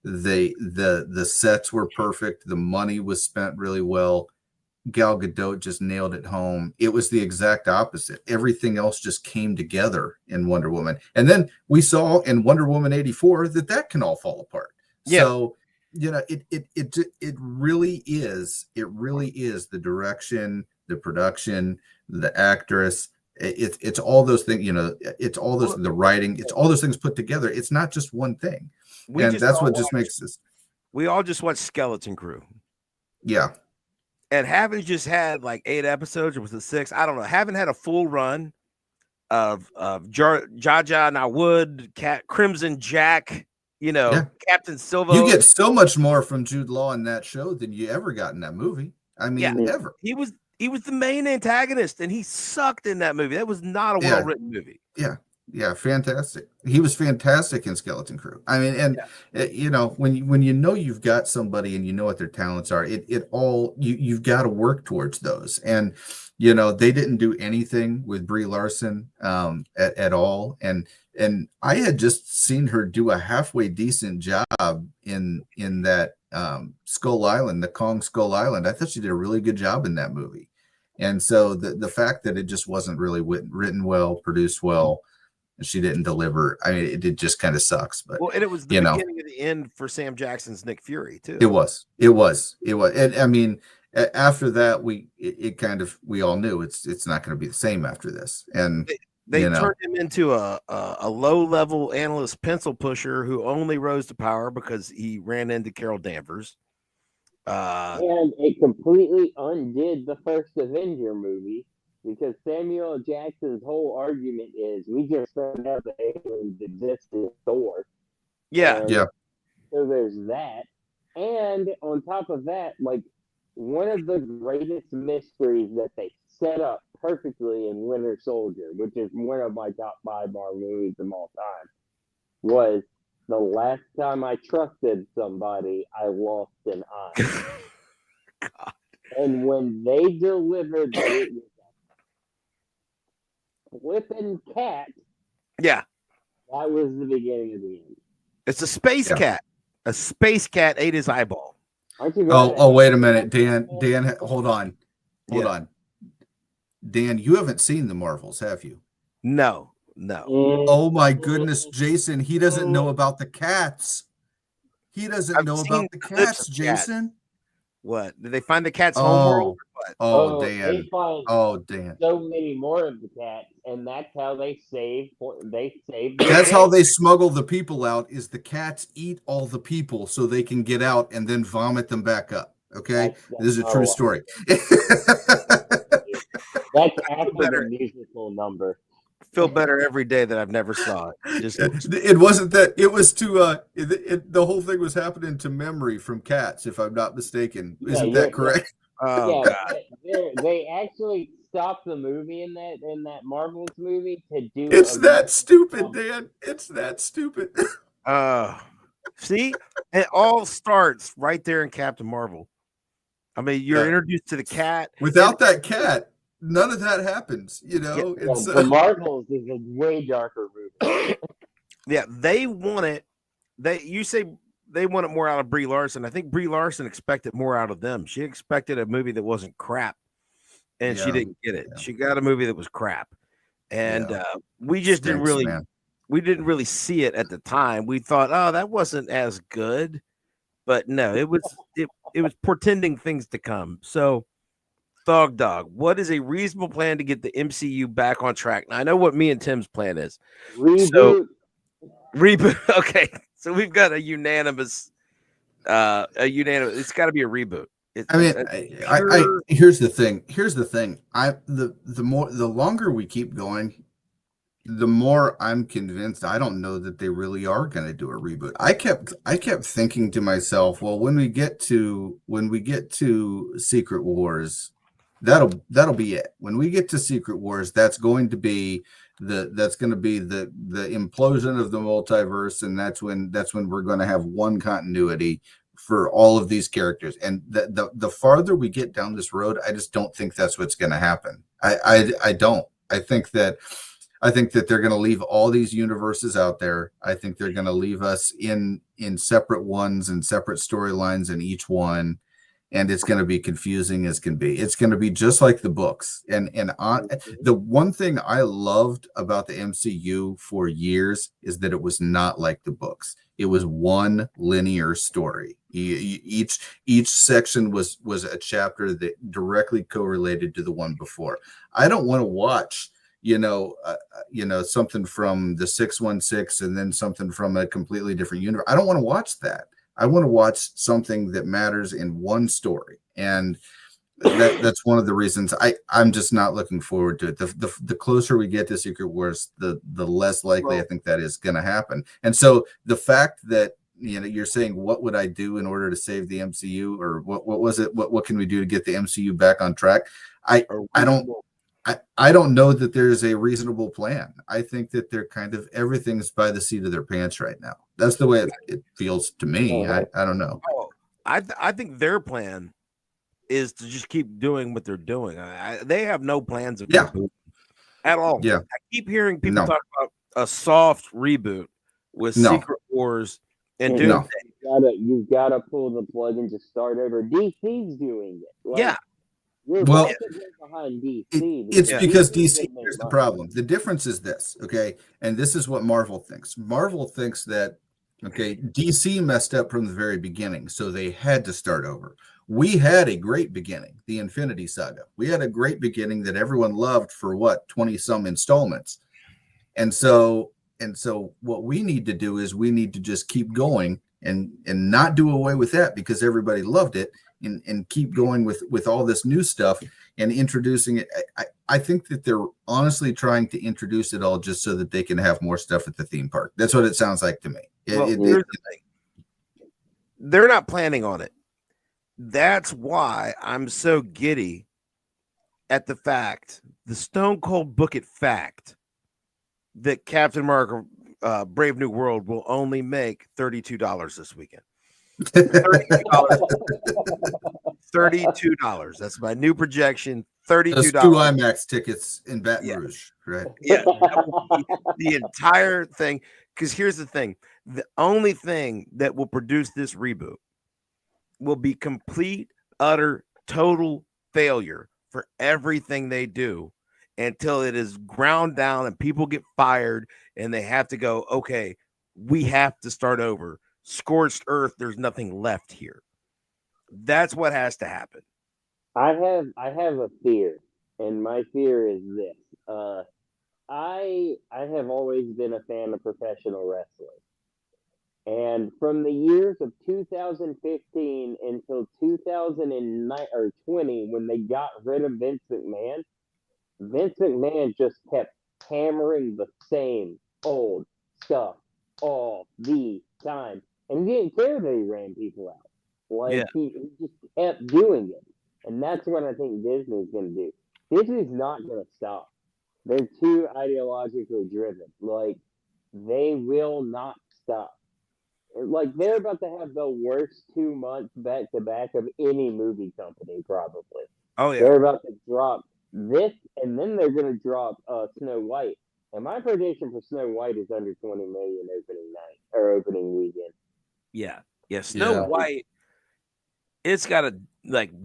C: The sets were perfect. The money was spent really well. Gal Gadot just nailed it home. It was the exact opposite. Everything else just came together in Wonder Woman. And then we saw in Wonder Woman 84 that can all fall apart. Yeah. So, you know, it really is the direction, the production, the actress. It's all those things, you know, it's all those, the writing, it's all those things put together. It's not just one thing. And that's what just makes this.
A: We all just watched Skeleton Crew.
C: Yeah.
A: And haven't just had like 8 episodes, or was it 6? I don't know. Haven't had a full run Jaja Nawood, Crimson Jack,
C: Yeah.
A: Captain Silva.
C: You get so much more from Jude Law in that show than you ever got in that movie. I mean, ever.
A: He was the main antagonist, and he sucked in that movie. That was not a well-written movie.
C: Yeah, fantastic. He was fantastic in Skeleton Crew. I mean, and when you know you've got somebody and you know what their talents are, you've got to work towards those. And they didn't do anything with Brie Larson at all. And I had just seen her do a halfway decent job in that Skull Island, the Kong Skull Island. I thought she did a really good job in that movie. And so the fact that it just wasn't really written well, produced well, and she didn't deliver, I mean, it just kind of sucks. But
A: and it was the beginning of the end for Sam Jackson's Nick Fury too.
C: It was, and I mean, after that, we all knew it's not going to be the same after this, and
A: they turned him into a low-level analyst pencil pusher who only rose to power because he ran into Carol Danvers.
B: And it completely undid the first Avenger movie because Samuel Jackson's whole argument is we just found out that aliens exist in Thor.
C: Yeah.
B: So there's that. And on top of that, like one of the greatest mysteries that they set up perfectly in Winter Soldier, which is one of my top 5 Marvel movies of all time, was the last time I trusted somebody, I lost an eye.
A: God.
B: And when they delivered that it was a flipping cat,
C: yeah,
B: that was the beginning of the end.
A: It's a space cat. A space cat ate his eyeball.
C: Wait a minute, Dan, hold on. Dan, you haven't seen the Marvels, have you?
A: No.
C: Oh my goodness, Jason, he doesn't know about the cats. He doesn't know about the cats, Jason.
A: What? Did they find the cat's homeworld?
C: Dan. Dan.
B: So many more of the cats, and that's how they saved.
C: That's how they smuggle the people out. Is the cats eat all the people so they can get out and then vomit them back up? Okay, this is a true story.
B: That's after the musical number.
A: Feel better every day that I've never saw it.
C: It wasn't that. It was to the whole thing was happening to memory from Cats, if I'm not mistaken. Isn't that correct?
A: Oh, God.
B: They actually stopped the movie in that Marvels movie to do.
C: It's that stupid, Dan. It's that stupid.
A: See, it all starts right there in Captain Marvel. I mean, you're introduced to the cat.
C: Without that cat, none of that happens.
B: The Marvels is a way darker movie.
A: Yeah, they want it. You say they want it more out of Brie Larson. I think Brie Larson expected more out of them. She expected a movie that wasn't crap, and she didn't get it. She got a movie that was crap, and we just didn't really see it at the time. We thought, oh, that wasn't as good, but no, it was portending things to come. So, Dog, what is a reasonable plan to get the MCU back on track? Now, I know what me and Tim's plan is.
B: Reboot.
A: Okay, so we've got a unanimous. It's got to be a reboot.
C: Here's the thing. The longer we keep going, the more I'm convinced I don't know that they really are going to do a reboot. I kept thinking to myself, well, when we get to Secret Wars, that'll be it. When we get to Secret Wars, that's going to be the implosion of the multiverse, and that's when we're going to have one continuity for all of these characters. And the farther we get down this road, I just don't think that's what's going to happen. I don't. I think that they're going to leave all these universes out there. I think they're going to leave us in separate ones and separate storylines in each one. And it's going to be confusing as can be. It's going to be just like the books. And the one thing I loved about the MCU for years is that it was not like the books. It was one linear story. Each section was a chapter that directly correlated to the one before. I don't want to watch something from the 616 and then something from a completely different universe. I don't want to watch that. I want to watch something that matters in one story. And That's one of the reasons I'm just not looking forward to it. The closer we get to Secret Wars, the less likely I think that is going to happen. And so the fact that you're saying, what would I do in order to save the MCU, or what was it? What can we do to get the MCU back on track? I don't know that there's a reasonable plan. I think that they're kind of everything's by the seat of their pants right now. That's the way it feels to me. I don't know.
A: I think their plan is to just keep doing what they're doing. They have no plans of reboot at all.
C: Yeah.
A: I keep hearing people talk about a soft reboot with Secret Wars and Doomsday.
B: You've gotta pull the plug and just start over. DC's doing it.
A: Yeah.
B: We're behind DC.
C: It's because DC, here's the problem. The difference is this, okay? And this is what Marvel thinks. Marvel thinks that, okay, DC messed up from the very beginning, so they had to start over. We had a great beginning, the Infinity Saga. We had a great beginning that everyone loved for 20 some installments. And so what we need to do is we need to just keep going and not do away with that because everybody loved it, and keep going with all this new stuff and introducing it. I think that they're honestly trying to introduce it all just so that they can have more stuff at the theme park. That's what it sounds like to me.
A: Here's the thing. They're not planning on it. That's why I'm so giddy at the fact, the stone cold book it fact, that Captain America Brave New World will only make $32 this weekend. $32. That's my new projection. $32.
C: Those 2 IMAX tickets in Baton Rouge, right?
A: Yeah. The entire thing. Because here's the thing. The only thing that will produce this reboot will be complete, utter, total failure for everything they do until it is ground down and people get fired and they have to go, okay, we have to start over. Scorched earth, there's nothing left here. That's what has to happen.
B: I have a fear, and my fear is this. I have always been a fan of professional wrestling. And from the years of 2015 until 2009 or 20, when they got rid of Vince McMahon just kept hammering the same old stuff all the time. And he didn't care that he ran people out. He just kept doing it. And that's what I think Disney's going to do. Disney's not going to stop. They're too ideologically driven. They will not stop. They're about to have the worst 2 months back to back of any movie company, probably.
A: Oh, yeah.
B: They're about to drop this, and then they're going to drop Snow White. And my prediction for Snow White is under 20 million opening night or opening weekend.
A: Yeah. Snow White, it's got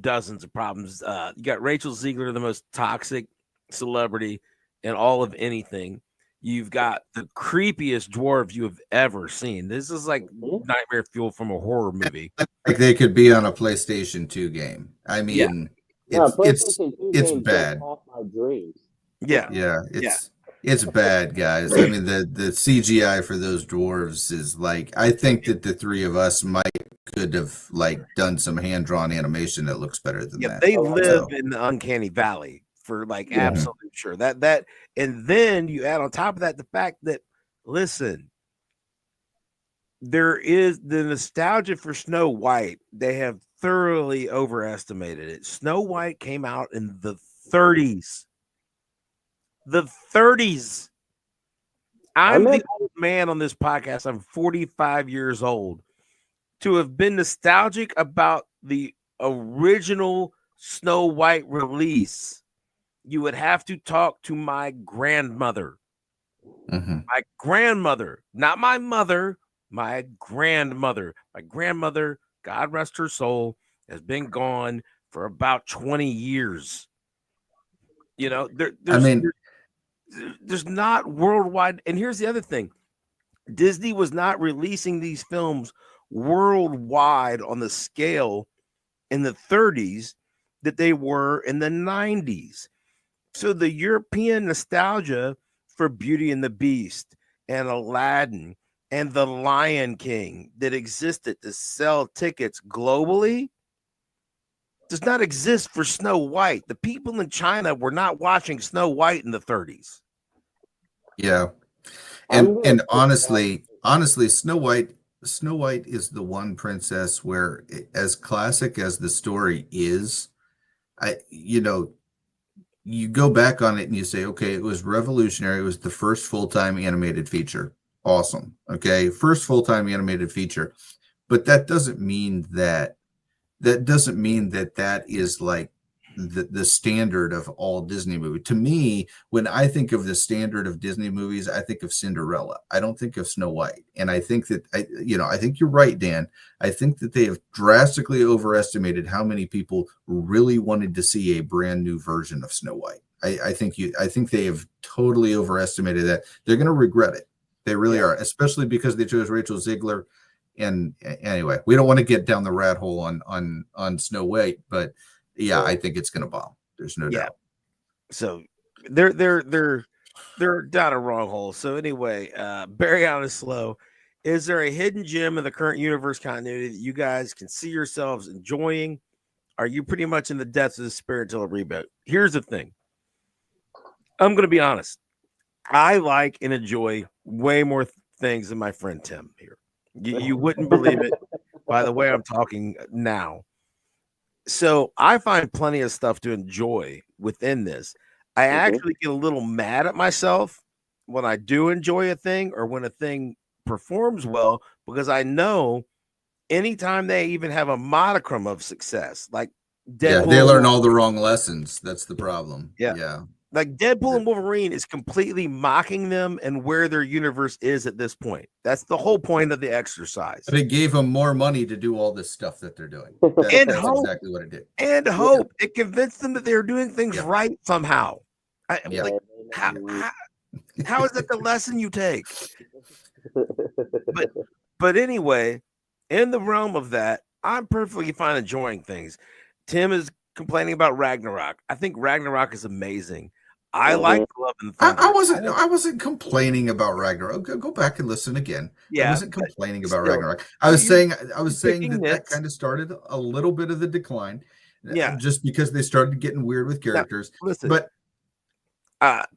A: dozens of problems. You got Rachel Ziegler, the most toxic celebrity in all of anything. You've got the creepiest dwarves you have ever seen. This is like nightmare fuel from a horror movie.
C: Like they could be on a PlayStation 2 game. I mean, it's bad.
B: My dreams.
C: Yeah, it's bad, guys. I mean, the CGI for those dwarves is I think that the three of us could have done some hand-drawn animation that looks better than that.
A: They live in the uncanny valley for absolute sure. That and then you add on top of that the fact that, listen, there is the nostalgia for Snow White. They have thoroughly overestimated it. Snow White came out in the 30s. The 30s. I'm the old man on this podcast. I'm 45 years old. To have been nostalgic about the original Snow White release, you would have to talk to my grandmother. My grandmother, not my mother, my grandmother. My grandmother, God rest her soul, has been gone for about 20 years. There's not worldwide. And here's the other thing. Disney was not releasing these films worldwide on the scale in the 30s that they were in the 90s. So the European nostalgia for Beauty and the Beast and Aladdin and The Lion King that existed to sell tickets globally does not exist for Snow White. The people in China were not watching Snow White in the 30s.
C: Yeah.
B: I'm
C: And
B: gonna
C: and
B: put
C: honestly, Snow White is the one princess where, as classic as the story is, you go back on it and you say, okay, it was revolutionary. It was the first full-time animated feature. Awesome. Okay, first full-time animated feature. But that is like the standard of all Disney movies. To me, when I think of the standard of Disney movies, I think of Cinderella. I don't think of Snow White. And I think that I think you're right, Dan. I think that they have drastically overestimated how many people really wanted to see a brand new version of Snow White. I think they have totally overestimated that. They're going to regret it. They really are, especially because they chose Rachel Ziegler. And anyway, we don't want to get down the rat hole on Snow White, but yeah, I think it's going to bomb. There's no doubt.
A: So they're down a wrong hole. So anyway, Barry on is slow. Is there a hidden gem in the current universe continuity that you guys can see yourselves enjoying? Are you pretty much in the depths of the spirit till a reboot? Here's the thing. I'm going to be honest. I like and enjoy way more things than my friend Tim here. You wouldn't believe it by the way I'm talking now. So I find plenty of stuff to enjoy within this. I actually get a little mad at myself when I do enjoy a thing or when a thing performs well, because I know anytime they even have a modicum of success, like Deadpool,
C: they learn all the wrong lessons. That's the problem. Yeah.
A: Like Deadpool and Wolverine is completely mocking them and where their universe is at this point. That's the whole point of the exercise.
C: But it gave them more money to do all this stuff that they're doing. That's exactly what it did.
A: And hope. It convinced them that they're doing things right somehow. Like, how is that the lesson you take? But anyway, in the realm of that, I'm perfectly fine enjoying things. Tim is complaining about Ragnarok. I think Ragnarok is amazing. I like Love and Thunder.
C: I wasn't complaining about Ragnarok. Go back and listen again. I wasn't complaining about Ragnarok. I was saying that kind of started a little bit of the decline. Just because they started getting weird with characters.
A: Now, listen, but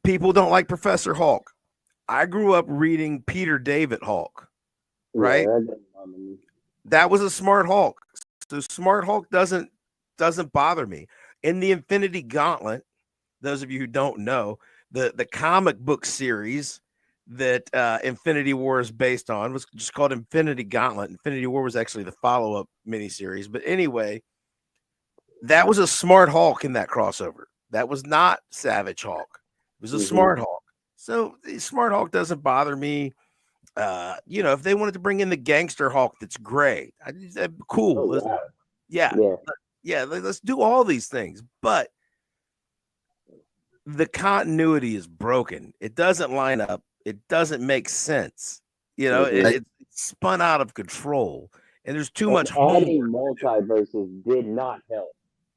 A: people don't like Professor Hulk. I grew up reading Peter David Hulk, right? That was a smart Hulk. So smart Hulk doesn't bother me. In the Infinity Gauntlet, those of you who don't know, the comic book series that Infinity War is based on was just called Infinity Gauntlet. Infinity War was actually the follow-up miniseries. But anyway, that was a smart Hulk in that crossover. That was not Savage Hulk. It was a smart Hulk. So the smart Hulk doesn't bother me. If they wanted to bring in the gangster Hulk that's gray, cool.
B: Oh, wow.
A: Yeah, let's do all these things. But the continuity is broken. It doesn't line up. It doesn't make sense. It's spun out of control, and there's too much.
B: Adding multiverses did not help.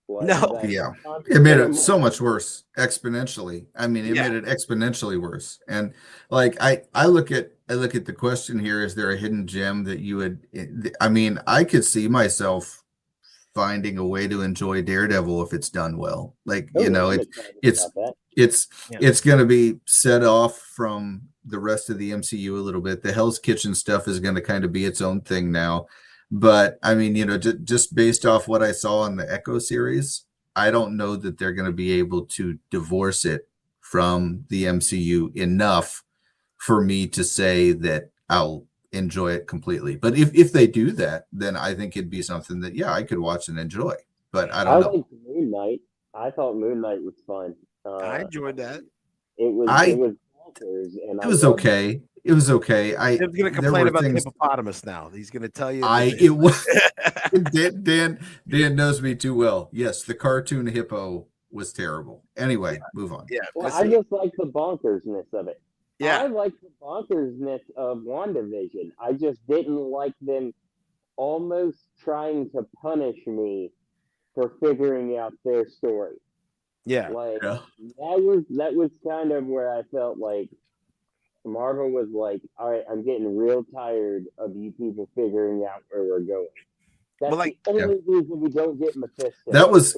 C: It made it so much worse exponentially. I mean, it made it exponentially worse. And like I look at the question here: is there a hidden gem that you would? I mean, I could see myself finding a way to enjoy Daredevil if it's done well. Like it's going to be set off from the rest of the MCU a little bit. The Hell's Kitchen stuff is going to kind of be its own thing now. But I mean, just based off what I saw in the Echo series, I don't know that they're going to be able to divorce it from the MCU enough for me to say that I'll enjoy it completely. But if they do that, then I think it'd be something that I could watch and enjoy. But I don't know.
B: Liked Moon Knight. I thought Moon Knight was fun.
A: I enjoyed that.
B: It was bonkers, and
C: it was okay. It was okay.
A: He's going to complain about the hippopotamus now. He's going to tell you.
C: Dan knows me too well. Yes, the cartoon hippo was terrible. Anyway, move on.
B: Yeah, I just like the bonkersness of it. Yeah, I like the bonkersness of WandaVision. I just didn't like them almost trying to punish me for figuring out their story.
A: Yeah,
B: that was kind of where I felt like Marvel was like, all right, I'm getting real tired of you people figuring out where we're going. That's
A: Well, like,
B: the only reason we don't get Mephisto.
C: That was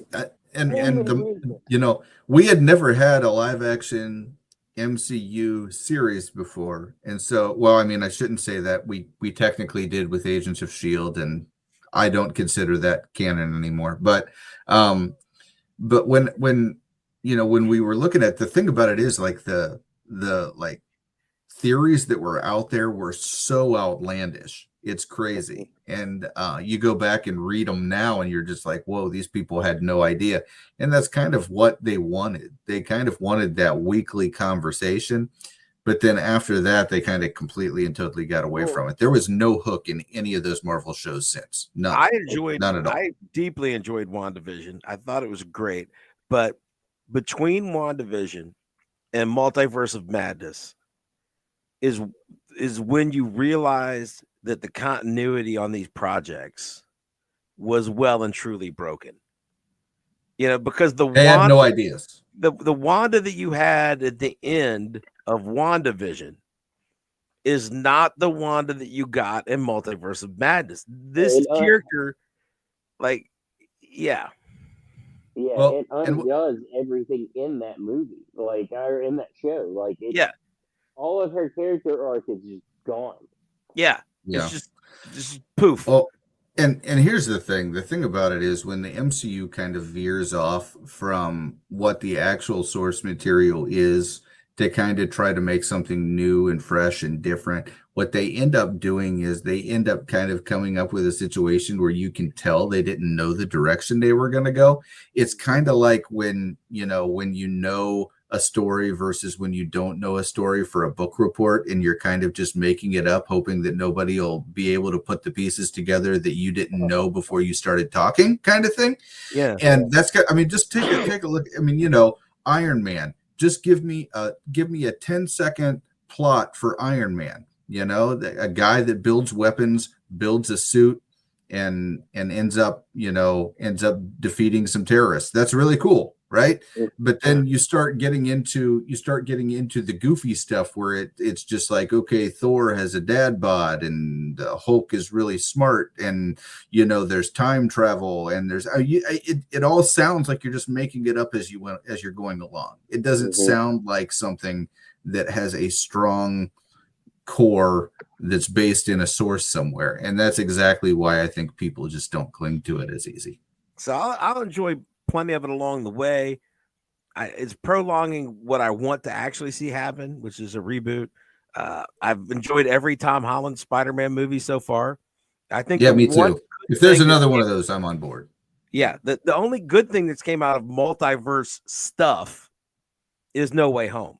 B: Only reason.
C: we had never had a live action MCU series before, and so, well, I mean, I shouldn't say that. We technically did with Agents of Shield, and I don't consider that canon anymore. But when when we were looking at, the thing about it is, like, the like theories that were out there were so outlandish. It's crazy. And you go back and read them now, and you're just like, whoa, these people had no idea. And that's kind of what they wanted. They kind of wanted that weekly conversation. But then after that, they kind of completely and totally got away from it. There was no hook in any of those Marvel shows since. None. None at all.
A: I deeply enjoyed WandaVision. I thought it was great. But between WandaVision and Multiverse of Madness is when you realize that the continuity on these projects was well and truly broken. Because
C: they had no ideas.
A: The Wanda that you had at the end of WandaVision is not the Wanda that you got in Multiverse of Madness. This character, like, yeah.
B: Yeah, well, it undoes everything in that movie, like, or in that show. Like, all of her character arc is just gone.
A: Yeah. It's just poof.
C: Well, and here's the thing. The thing about it is, when the MCU kind of veers off from what the actual source material is to kind of try to make something new and fresh and different, what they end up doing is they end up kind of coming up with a situation where you can tell they didn't know the direction they were going to go. It's kind of like when you know a story versus when you don't know a story for a book report, and you're kind of just making it up, hoping that nobody will be able to put the pieces together that you didn't know before you started talking, kind of thing.
A: Yeah.
C: And that's good. I mean, just take a look. I mean, Iron Man. Just give me a 10-second plot for Iron Man. A guy that builds weapons, builds a suit, and ends up defeating some terrorists. That's really cool, right? But then you start getting into the goofy stuff where it's just like, okay, Thor has a dad bod, and Hulk is really smart, and there's time travel, and there's it all sounds like you're just making it up as you're going along. It doesn't sound like something that has a strong core that's based in a source somewhere, and that's exactly why I think people just don't cling to it as easy.
A: So I'll enjoy plenty of it along the way. It's prolonging what I want to actually see happen, which is a reboot. I've enjoyed every Tom Holland Spider-Man movie so far. I think
C: me too. If there's another one of those, I'm on board.
A: Yeah, the only good thing that's came out of multiverse stuff is No Way Home.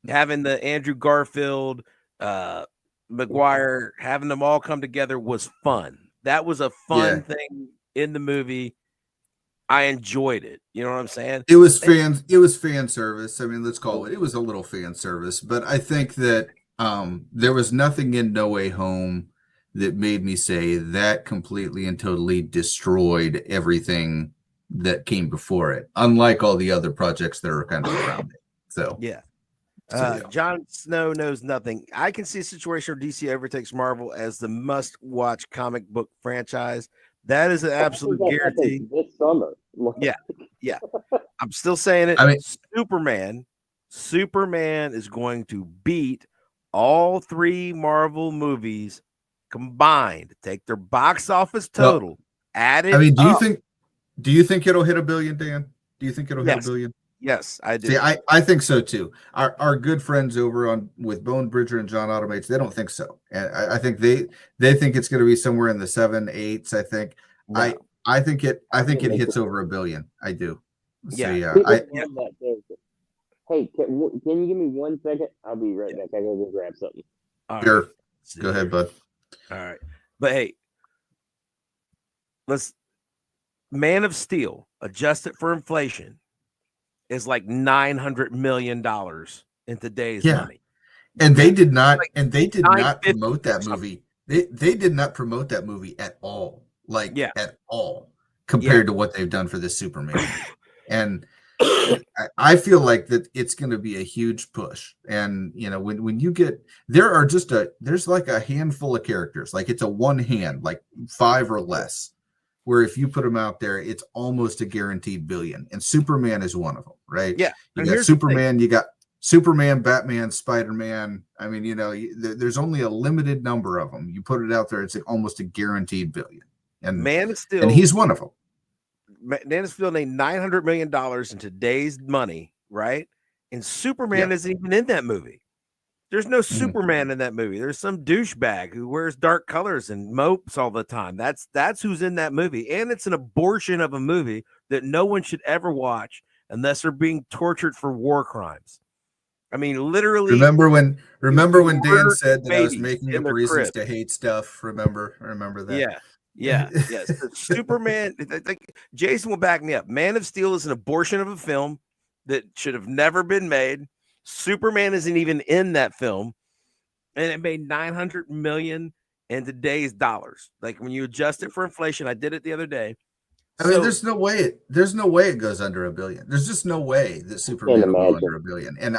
A: Having the Andrew Garfield, McGuire, having them all come together was fun. That was a fun thing in the movie. I enjoyed it. You know what I'm saying?
C: It was fan service. I mean, let's call it. It was a little fan service, but I think that there was nothing in No Way Home that made me say that completely and totally destroyed everything that came before it, unlike all the other projects that are kind of around it. So
A: yeah. Jon Snow knows nothing. I can see a situation where DC overtakes Marvel as the must-watch comic book franchise. That is an absolute guarantee.
B: This summer.
A: Yeah. I'm still saying it.
C: I mean,
A: Superman is going to beat all three Marvel movies combined. Take their box office total. Add it.
C: I mean, do you think it'll hit $1 billion, Dan? Do you think it'll hit $1 billion?
A: Yes, I do.
C: See, I think so too. Our good friends over with Bone Bridger and John Automates, they don't think so, and I think they think it's going to be somewhere in the 7, 8s. I think. No. I think it hits over $1 billion. I do. So,
B: yeah. Hey, can you give me 1 second? I'll be right back. I gotta go grab something.
C: Sure. Right. Go ahead, bud.
A: All right, but hey, Man of Steel adjusted for inflation is like $900 million in today's money.
C: And they did not promote that movie. They did not promote that movie at all. At all, compared to what they've done for this Superman. And I feel like that it's going to be a huge push. And when you get there's like a handful of characters, like it's a one hand, like 5 or less where if you put them out there, it's almost a guaranteed billion. And Superman is one of them, right?
A: Yeah.
C: You got Superman, you got Superman, Batman, Spider-Man. I mean, there's only a limited number of them. You put it out there, it's almost a guaranteed billion. And
A: Man of Steel,
C: and he's one of them.
A: Man of Steel made $900 million in today's money, right? And Superman isn't even in that movie. There's no Superman in that movie. There's some douchebag who wears dark colors and mopes all the time. That's who's in that movie. And it's an abortion of a movie that no one should ever watch unless they're being tortured for war crimes. I mean, literally.
C: Remember when Dan said that I was making up reasons
A: crib.
C: to hate stuff? Remember that?
A: Yeah. Yes. Superman, Jason will back me up. Man of Steel is an abortion of a film that should have never been made. Superman isn't even in that film, and it made $900 million in today's dollars. Like when you adjust it for inflation, I did it the other day.
C: I mean, there's no way it goes under $1 billion. There's just no way that Superman will go under $1 billion. And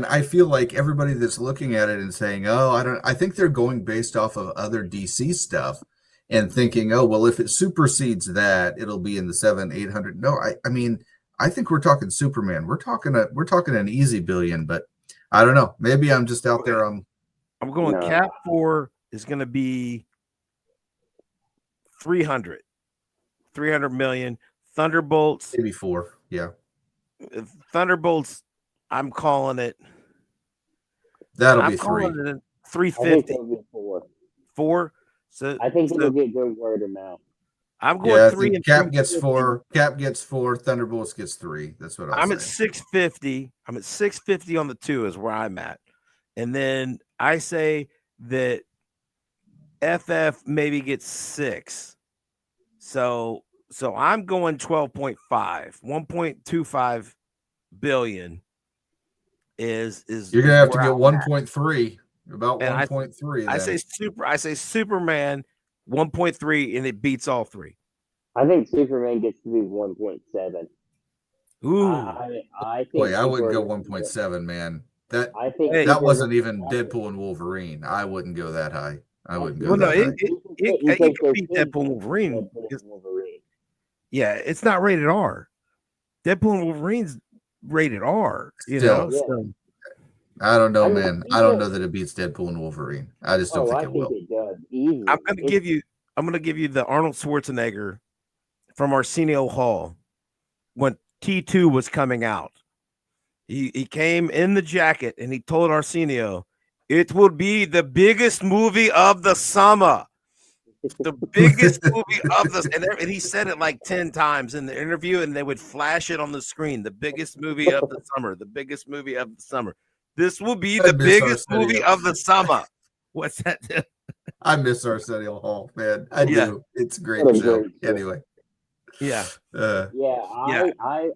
C: I feel like everybody that's looking at it and saying, I think they're going based off of other DC stuff and thinking, oh, well, if it supersedes that, it'll be in the 700-800. No, I mean, I think we're talking Superman. We're talking an easy $1 billion, but I don't know. Maybe I'm just out there. I'm
A: going Cap 4 is going to be 300 million. Thunderbolts,
C: maybe 4. Yeah.
A: Thunderbolts, I'm calling it.
C: That'll be 3.
A: 350. 4. So
B: I think it'll get good word of mouth.
A: I'm going 3 and
C: Cap gets 4. Cap gets 4. Thunderbolts gets 3. That's what I'm
A: at 650. I'm at 650 on the 2 is where I'm at. And then I say that FF maybe gets 6. So I'm going 12.5. 1.25 billion is
C: you're gonna have to get 1.3. About 1.3.
A: I say Superman 1.3 and it beats all 3.
B: I think Superman gets to be 1.7.
A: Ooh.
B: I think
C: I wouldn't go 1.7, man. That wasn't even Deadpool and Wolverine. I wouldn't go that high. I wouldn't go that high.
A: It could beat Deadpool and Wolverine. Yeah, it's not rated R. Deadpool and Wolverine's rated R. So.
C: I don't know, man. I don't know that it beats Deadpool and Wolverine. I just don't think it will.
B: It does. Easy.
A: I'm gonna give you the Arnold Schwarzenegger from Arsenio Hall when T2 was coming out. He came in the jacket and he told Arsenio, "It will be the biggest movie of the summer." The biggest movie of the and he said it like 10 times in the interview, and they would flash it on the screen. The biggest movie of the summer. The biggest movie of the summer. This will be the biggest movie of the summer. What's that?
C: I miss Arsenio Hall, man. I do. It's a great show. Anyway.
A: Yeah.
B: I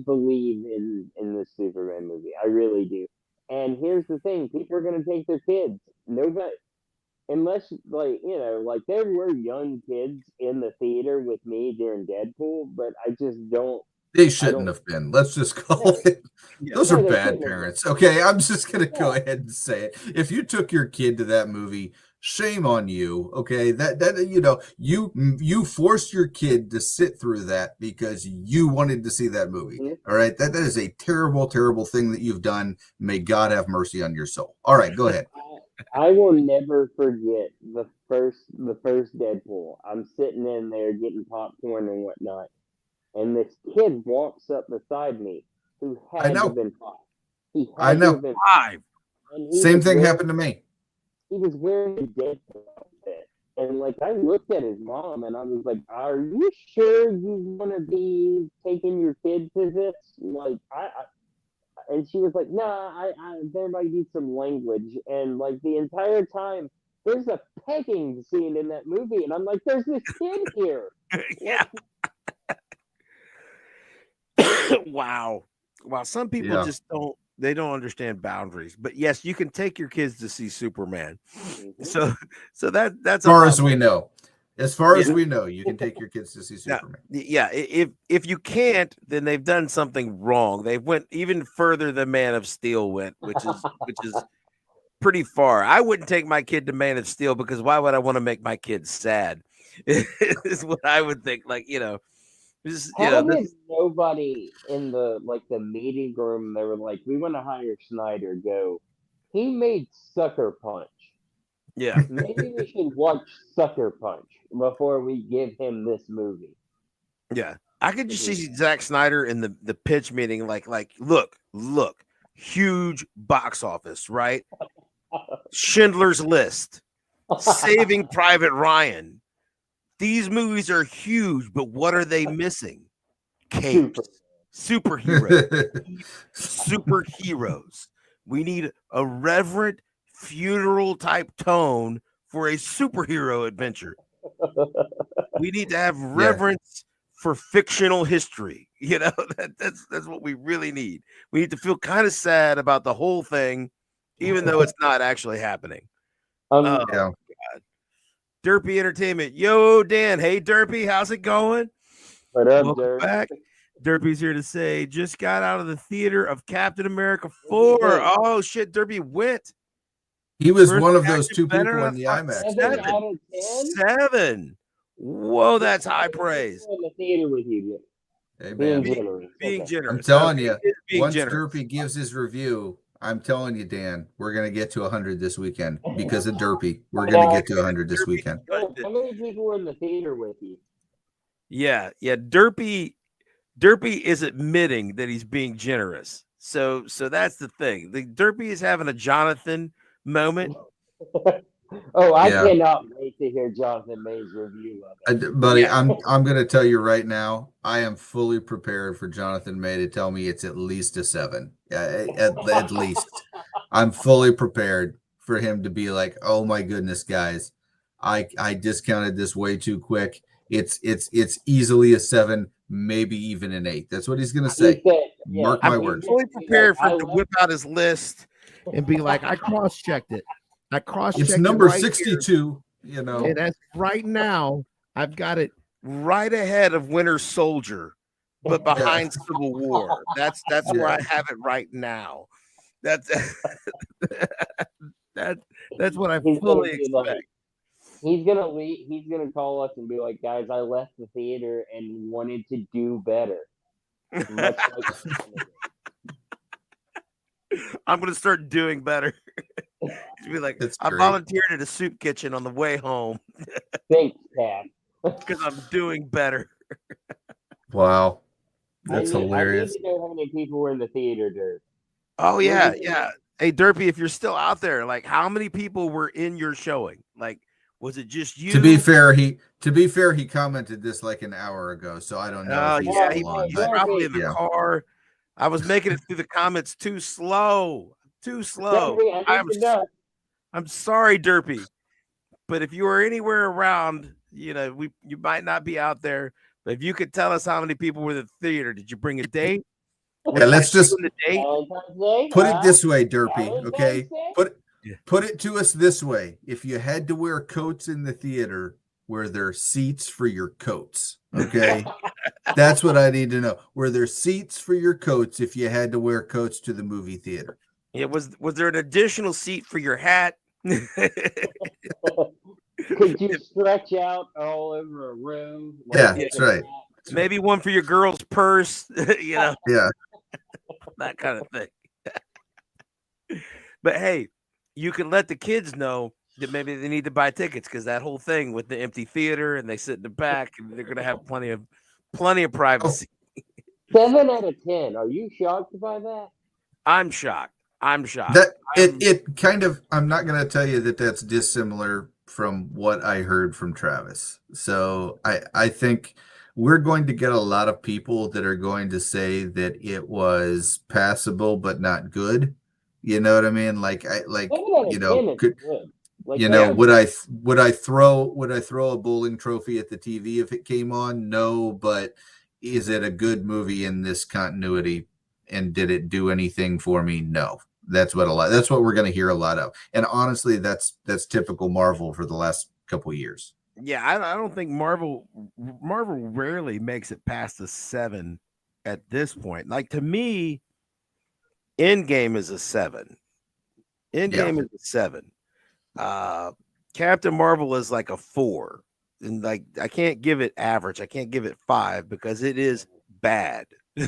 B: believe in this Superman movie. I really do. And here's the thing: people are going to take their kids. Nobody, unless there were young kids in the theater with me during Deadpool, but I just don't.
C: They shouldn't have been. Let's just call it. Those are bad parents. Okay, I'm just going to go ahead and say it. If you took your kid to that movie, shame on you. Okay, you forced your kid to sit through that because you wanted to see that movie. All right, that is a terrible, terrible thing that you've done. May God have mercy on your soul. All right, go ahead.
B: I will never forget the first Deadpool. I'm sitting in there getting popcorn and whatnot. And this kid walks up beside me who had to have been 5. He had to have been 5.
C: Same thing happened to me.
B: He was wearing a Deadpool outfit. And I looked at his mom and I was like, "Are you sure you want to be taking your kid to this?" And she was like, "Nah, there might be some language." And the entire time, there's a pegging scene in that movie. And I'm like, there's this kid here.
A: Yeah. Wow. Some people just don't understand boundaries. But yes, you can take your kids to see Superman. Mm-hmm. So that's
C: as far as we know. As far as we know, you can take your kids to see Superman.
A: Yeah, if you can't, then they've done something wrong. They went even further than Man of Steel went, which is pretty far. I wouldn't take my kid to Man of Steel because why would I want to make my kids sad? is what I would think. Like, just,
B: How did
A: this,
B: nobody in the meeting room? They were like, "We want to hire Snyder." Go. He made Sucker Punch.
A: yeah.
B: Maybe we should watch Sucker Punch before we give him this movie.
A: Yeah, I could just see Zack Snyder in the pitch meeting, like, look, huge box office, right? Schindler's List, Saving Private Ryan. These movies are huge, but what are they missing? Capes, superheroes. We need a reverent funeral type tone for a superhero adventure. We need to have reverence for fictional history. That's what we really need. We need to feel kind of sad about the whole thing, even though it's not actually happening.
C: Yeah.
A: God. Derpy Entertainment. Yo, Dan. Hey, Derpy. How's it going?
B: What up,
A: Welcome
B: Derp?
A: back. Derpy's here to say, just got out of the theater of Captain America 4. Oh, shit. Derpy went.
C: He was
A: First
C: one of those
A: reaction
C: two
A: better
C: people
A: than
C: in
A: I
C: the
A: thought.
C: IMAX.
B: 7 out of 10?
A: 7. Whoa, that's high praise.
B: In the theater with you,
C: Hey,
B: being
C: man.
B: generous.
A: Being
B: Okay.
A: generous.
C: I'm telling
A: Okay,
C: you,
A: being
C: once
A: generous.
C: Derpy gives his review, I'm telling you, Dan, we're gonna get to 100 this weekend because of Derpy. We're gonna get to 100 this weekend.
B: How many people were in the theater with you?
A: Yeah. Derpy is admitting that he's being generous. So that's the thing. The Derpy is having a Jonathan moment.
B: Oh, I
C: Yeah.
B: cannot wait to hear Jonathan May's review of it.
C: Buddy,
A: Yeah.
C: I'm gonna tell you right now, I am fully prepared for Jonathan May to tell me it's at least a 7. At least. I'm fully prepared for him to be like, "Oh my goodness, guys, I discounted this way too quick. It's easily a 7, maybe even an 8." That's what he's gonna say.
B: He said, yeah,
C: Mark my
A: I'm
C: words.
A: fully prepared for
B: I
A: him to
B: love-
A: whip out his list and be like, I cross-checked it. I cross-checked
C: It's
A: it
C: number
A: right
C: 62, you know.
A: And as right now, I've got it right ahead of Winter Soldier, but behind Civil War. That's where I have it right now. That's that's what I fully expect.
B: He's gonna leave. He's gonna call us and be like, "Guys, I left the theater and wanted to do better." Much like
A: I'm gonna start doing better. Be like, I volunteered at a soup kitchen on the way home.
B: Thanks, Pat.
A: Because I'm doing better.
C: Wow, that's hilarious.
B: I need to know how many people were in the theater, Derp.
A: Oh yeah. Hey, Derpy, if you're still out there, like, how many people were in your showing? Like, was it just you?
C: To be fair, he commented this like an hour ago, so I don't know if he's still on.
A: He's probably in the car. I was making it through the comments too slow.
B: Derpy,
A: I'm sorry, Derpy. But if you were anywhere around, you might not be out there. But if you could tell us how many people were in the theater, did you bring a date?
C: Yeah, let's just
B: Valentine's
C: put it this way, Derpy.
B: Valentine's
C: Okay,
B: Day?
C: put it to us this way: if you had to wear coats in the theater, were there seats for your coats? Okay, that's what I need to know. Were there seats for your coats if you had to wear coats to the movie theater?
A: Yeah, was there an additional seat for your hat?
B: Could you stretch out all over a room?
C: Yeah, that's right.
A: Maybe one for your girl's purse,
C: Yeah,
A: that kind of thing. But hey, you can let the kids know that maybe they need to buy tickets, because that whole thing with the empty theater and they sit in the back, and they're gonna have plenty of privacy.
B: 7 out of 10. Are you shocked by that?
A: I'm shocked.
C: It kind of. I'm not going to tell you that that's dissimilar from what I heard from Travis. So I think we're going to get a lot of people that are going to say that it was passable but not good. You know what I mean? Like you know, would I throw a bowling trophy at the TV if it came on? No, but is it a good movie in this continuity? And did it do anything for me? No. That's what we're going to hear a lot of. And honestly, that's typical Marvel for the last couple of years.
A: Yeah, I don't think Marvel rarely makes it past a 7 at this point. Like, to me, Endgame is a 7. Endgame is a 7. Captain Marvel is like a 4. and like I can't give it average. I can't give it 5 because it is bad. You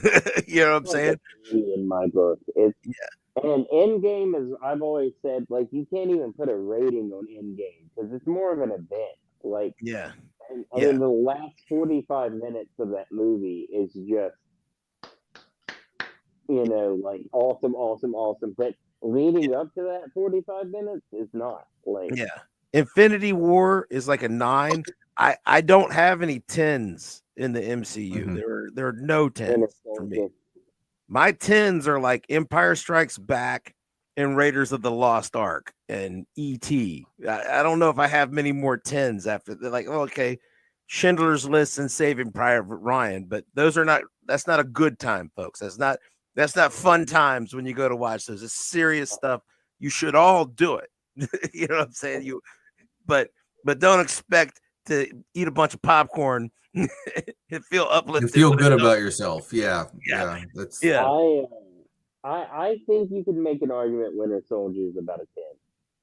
A: know what I'm saying?
B: In my book, it's
A: Yeah.
B: and Endgame is. I've always said like you can't even put a rating on Endgame because it's more of an event. Like,
A: Yeah.
B: and, I
A: Yeah.
B: mean, the last 45 minutes of that movie is just, like awesome, awesome, awesome. But leading up to that 45 minutes is not like.
A: Yeah. Infinity War is like a 9. I don't have any 10s in the MCU.
C: Mhm.
A: There are no 10s for me. My 10s are like Empire Strikes Back and Raiders of the Lost Ark and E.T. I don't know if I have many more 10s after. They're like, oh, okay, Schindler's List and Saving Private Ryan, but that's not a good time, folks. That's not fun times when you go to watch those. It's serious stuff. You should all do it. You know what I'm saying? But don't expect to eat a bunch of popcorn and feel uplifted.
C: And feel good about yourself. Yeah. That's
A: Yeah.
B: I think you could make an argument Winter Soldier is about a 10.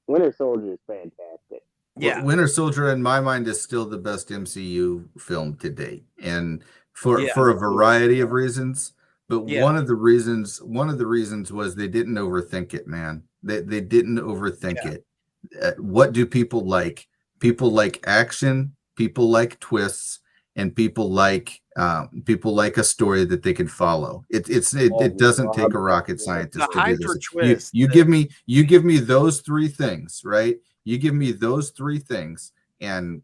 B: Winter Soldier is fantastic.
A: Yeah.
C: Winter Soldier, in my mind, is still the best MCU film to date, and for a variety of reasons. But one of the reasons was they didn't overthink it, man. They didn't overthink it. What do people like? People like action. People like twists, and people like a story that they can follow. It doesn't take a rocket scientist to do this.
A: Twist,
C: you give me those 3 things, right? You give me those 3 things, and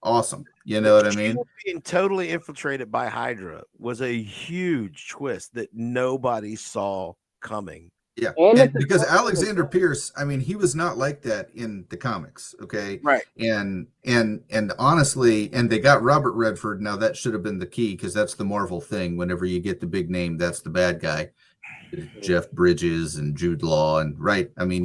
C: awesome. You know what I mean?
A: Being totally infiltrated by Hydra was a huge twist that nobody saw coming.
C: Yeah, and because Alexander Pierce, I mean, he was not like that in the comics, okay?
A: Right.
C: And honestly, and they got Robert Redford. Now that should have been the key because that's the Marvel thing. Whenever you get the big name, that's the bad guy. Jeff Bridges and Jude Law, and right. I mean,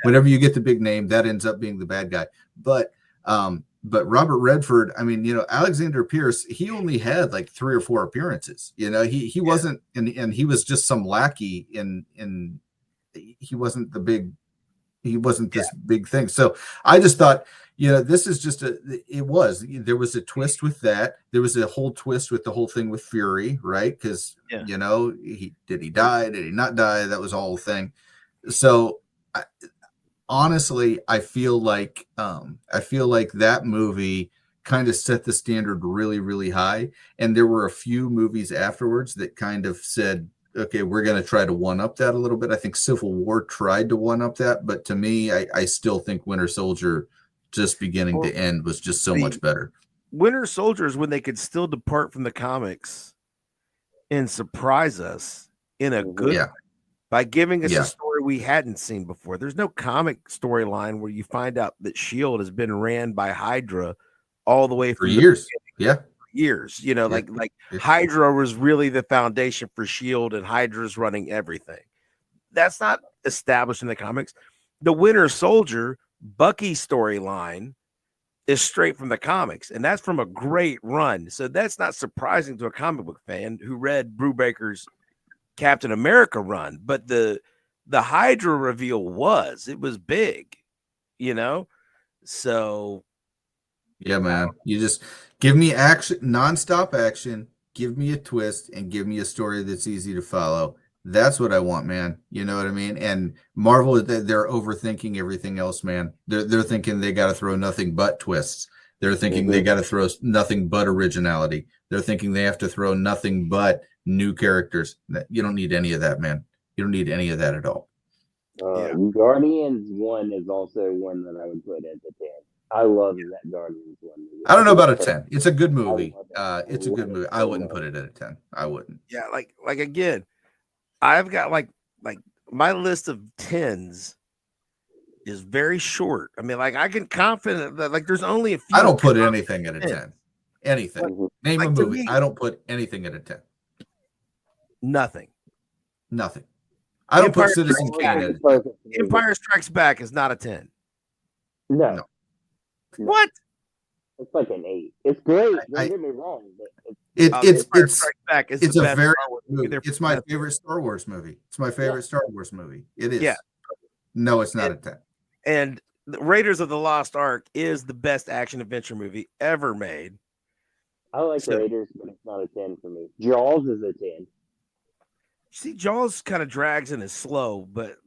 C: whenever you get the big name, that ends up being the bad guy. But Robert Redford, I mean, Alexander Pierce, he only had like 3 or 4 appearances. He wasn't, and he was just some lackey in he wasn't this big thing. So I just thought, this is just there was a twist with that. There was a whole twist with the whole thing with Fury, right? Because, did he die? Did he not die? That was the whole thing. So honestly, I feel like that movie kind of set the standard really, really high. And there were a few movies afterwards that kind of said, okay, we're going to try to one-up that a little bit. I think Civil War tried to one-up that, but to me, I still think Winter Soldier, just beginning to end, was just so much better.
A: Winter Soldier is when they could still depart from the comics and surprise us in a good way by giving us a story we hadn't seen before. There's no comic storyline where you find out that S.H.I.E.L.D. has been ran by Hydra all the way
C: for years.
A: Years, like Hydra was really the foundation for S.H.I.E.L.D. and Hydra's running everything. That's not established in the comics. The Winter Soldier Bucky storyline is straight from the comics, and that's from a great run. So that's not surprising to a comic book fan who read Brubaker's Captain America run, but the Hydra reveal was big, so
C: yeah, man. You just give me action, nonstop action, give me a twist, and give me a story that's easy to follow. That's what I want, man. You know what I mean? And Marvel, they're overthinking everything else, man. They're thinking they got to throw nothing but twists. They're thinking they got to throw nothing but originality. They're thinking they have to throw nothing but new characters. You don't need any of that, man. You don't need any of that at all.
B: Guardians 1 is also one that I would put as a 10. I love that Guardians 1 movie.
C: I don't know about a 10. It's a good movie. It's a good movie. I wouldn't put it at a 10. I wouldn't.
A: Yeah, like again, I've got like my list of 10s is very short. I mean, like I can confident that like there's only a few.
C: I don't put anything at a 10. Anything. Name a movie.
A: Me,
C: I don't put anything at a 10.
A: Nothing.
C: I don't put Citizen Kane at a 10.
A: Empire Strikes Back is not a 10.
B: No.
A: What?
B: It's like an 8. It's great. Don't get me wrong, but
C: it's a very movie. It's my favorite Star Wars movie. It's my favorite Star Wars movie. It is.
A: Yeah.
C: No, it's not a 10.
A: And Raiders of the Lost Ark is the best action adventure movie ever made.
B: I like
A: So-
B: Raiders, but it's not a 10 for me. Jaws is a 10.
A: See, Jaws kind of drags and is slow, but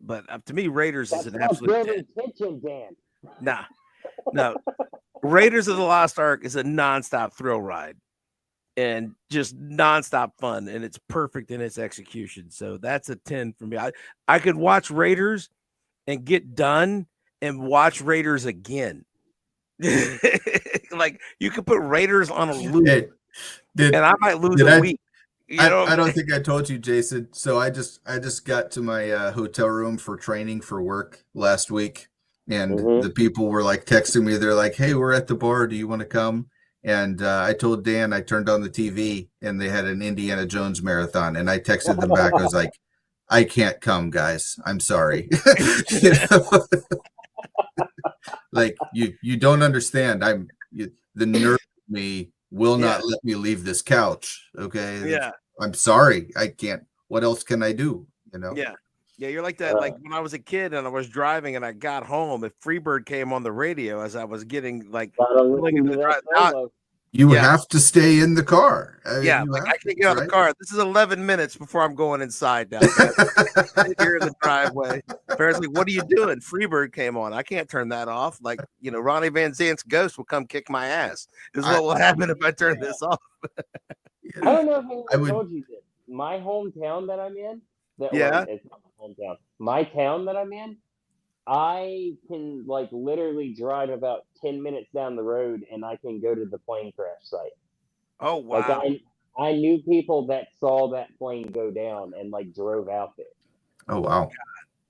A: to me, Raiders
B: That's
A: is an
B: not
A: absolute 10.
B: building tension, Dan.
A: Nah, no. Raiders of the Lost Ark is a nonstop thrill ride and just nonstop fun, and it's perfect in its execution. So that's a 10 for me. I could watch Raiders and get done and watch Raiders again. Like you could put Raiders on a loop, and I might lose a week. You know
C: I don't think I told you, Jason. So I just got to my hotel room for training for work last week, and the people were like texting me. They're like, "Hey, we're at the bar. Do you want to come?" And I told Dan, I turned on the TV, and they had an Indiana Jones marathon, and I texted them back. I was like, "I can't come, guys. I'm sorry." You know? Like you don't understand. The nerd of me will not let me leave this couch. Okay.
A: Yeah.
C: I'm sorry. I can't. What else can I do? You know?
A: Yeah. Yeah. You're like that. Like when I was a kid and I was driving and I got home, if Freebird came on the radio as I was getting like,
C: you have to stay in the car. I mean,
A: like I can't get out of the car. This is 11 minutes before I'm going inside now. Here in the driveway. Parents like, what are you doing? Freebird came on. I can't turn that off. Like, you know, Ronnie Van Zant's ghost will come kick my ass. Is what will happen if I turn this off.
B: I don't know if I told you this. My hometown that I'm in, it's not my hometown. My town that I'm in, I can like literally drive about 10 minutes down the road and I can go to the plane crash site.
A: Oh wow.
B: Like I knew people that saw that plane go down and like drove out there.
C: Oh wow.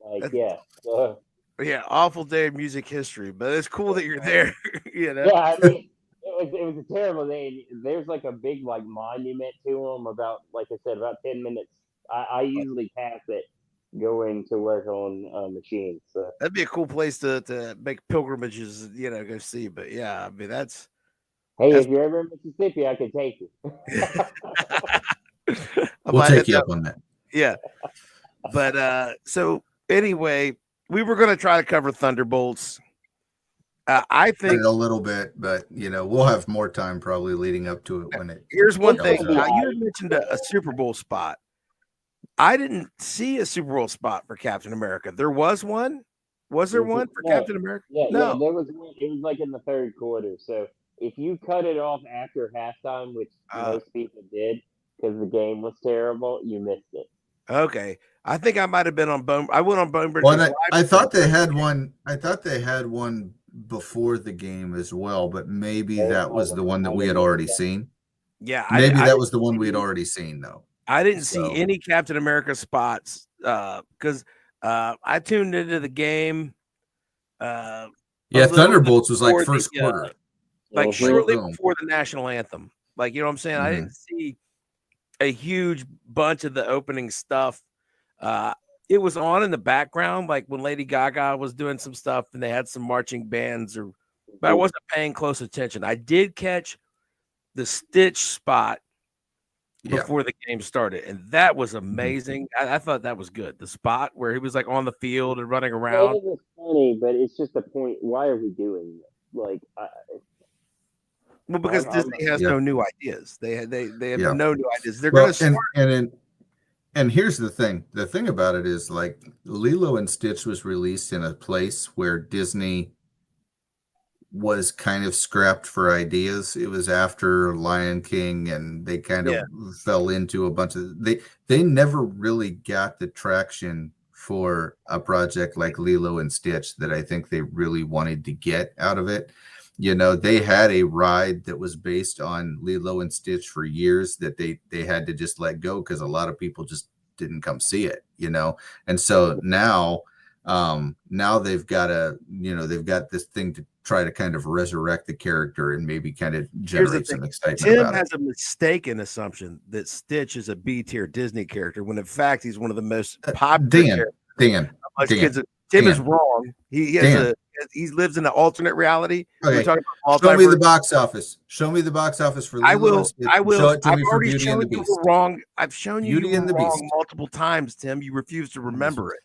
B: Like
A: yeah, awful day of music history, but it's cool that you're there. You know?
B: Yeah, I mean it was a terrible day. There's like a big like monument to them about, like I said, about 10 minutes. I usually pass it going to work on machines. So
A: that'd be a cool place to make pilgrimages, you know, go see. But yeah, I mean that's
B: if you're ever in Mississippi, I can take you.
C: We'll take you up on that.
A: Yeah. But so anyway, we were gonna try to cover Thunderbolts. I think
C: a little bit, but you know, we'll have more time probably leading up to it when it.
A: Here's one thing. You mentioned a Super Bowl spot. I didn't see a Super Bowl spot for Captain America. There was one. Was there one for Captain America?
B: Yeah, there was one. It was like in the third quarter. So if you cut it off after halftime, which most people did because the game was terrible, you missed it.
A: Okay, I think I might have been on Bone. I went on Bone Bridge.
C: Well, I thought they had one. I thought they had one before the game as well, but maybe that was the one that we had already seen.
A: Yeah,
C: maybe that was the one we had already seen though.
A: I didn't see any Captain America spots because I tuned into the game.
C: Thunderbolts was like first quarter,
A: like shortly before the national anthem. Like, you know what I'm saying? I didn't see a huge bunch of the opening stuff. It was on in the background, like when Lady Gaga was doing some stuff and they had some marching bands, but I wasn't paying close attention. I did catch the Stitch spot before the game started, and that was amazing. I thought that was good. The spot where he was like on the field and running around.
B: It was funny, but it's just the point. Why are we doing this? Like,
A: because Disney has no new ideas. They have no new ideas. They're going to
C: and here's the thing. The thing about it is, like, Lilo and Stitch was released in a place where Disney was kind of scrapped for ideas. It was after Lion King, and they kind of fell into a bunch of they never really got the traction for a project like Lilo and Stitch that I think they really wanted to get out of it. You know, they had a ride that was based on Lilo and Stitch for years that they had to just let go because a lot of people just didn't come see it, you know. And so now they've got this thing to try to kind of resurrect the character and maybe kind of generate some excitement.
A: Tim has a mistaken assumption that Stitch is a B-tier Disney character when in fact he's one of the most popular
C: Dan.
A: Tim is wrong. He lives in an alternate reality.
C: Okay. Show me the box office. Show me the box office for Lilo.
A: I will.
C: Show it to
A: I've
C: me for
A: already
C: Beauty
A: shown
C: and the
A: you
C: Beast.
A: wrong. I've shown you
C: Beauty and the
A: wrong
C: Beast
A: multiple times, Tim. You refuse to remember it.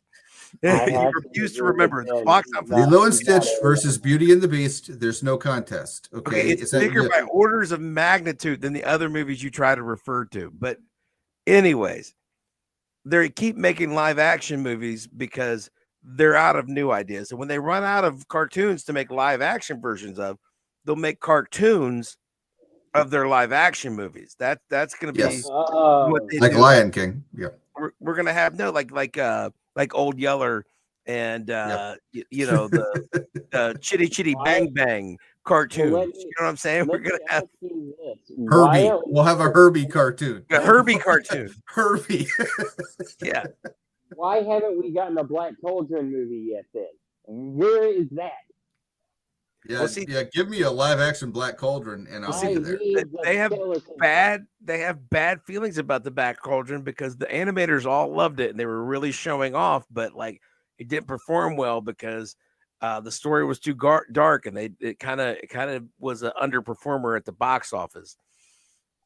B: I
A: You
B: have
A: refuse to
B: agree with
A: remember the
B: Ben.
A: box
B: He's
A: office.
B: not-
C: Lilo and
B: he's not
C: Stitch
B: a-
C: versus Beauty and the Beast. There's no contest.
A: Okay,
C: Okay,
A: it's bigger by orders of magnitude than the other movies you try to refer to. But anyways, they keep making live action movies because they're out of new ideas. And when they run out of cartoons to make live action versions of, they'll make cartoons of their live action movies. That's going to be
C: Yes.
A: what
B: Oh,
A: they
C: like
A: do.
C: Lion King. Yeah.
A: We're going to have like Old Yeller and you know the Chitty Chitty Bang Bang cartoons.
B: let me-
A: You know what I'm saying? We're
B: let
A: going
B: me
A: to have
B: ask you this.
C: Herbie.
B: Why
C: We'll have a Herbie cartoon.
A: a Herbie cartoon.
C: Herbie.
A: Yeah.
B: why haven't we gotten a Black Cauldron movie yet then? Where is that?
C: Yeah,
A: Well, see-
C: yeah. Give me a live action Black Cauldron, and I'll
A: Well,
C: see
A: see,
C: you there.
A: They have bad feelings about the Black Cauldron because the animators all loved it and they were really showing off, but like it didn't perform well because the story was too dark and it kind of was an underperformer at the box office.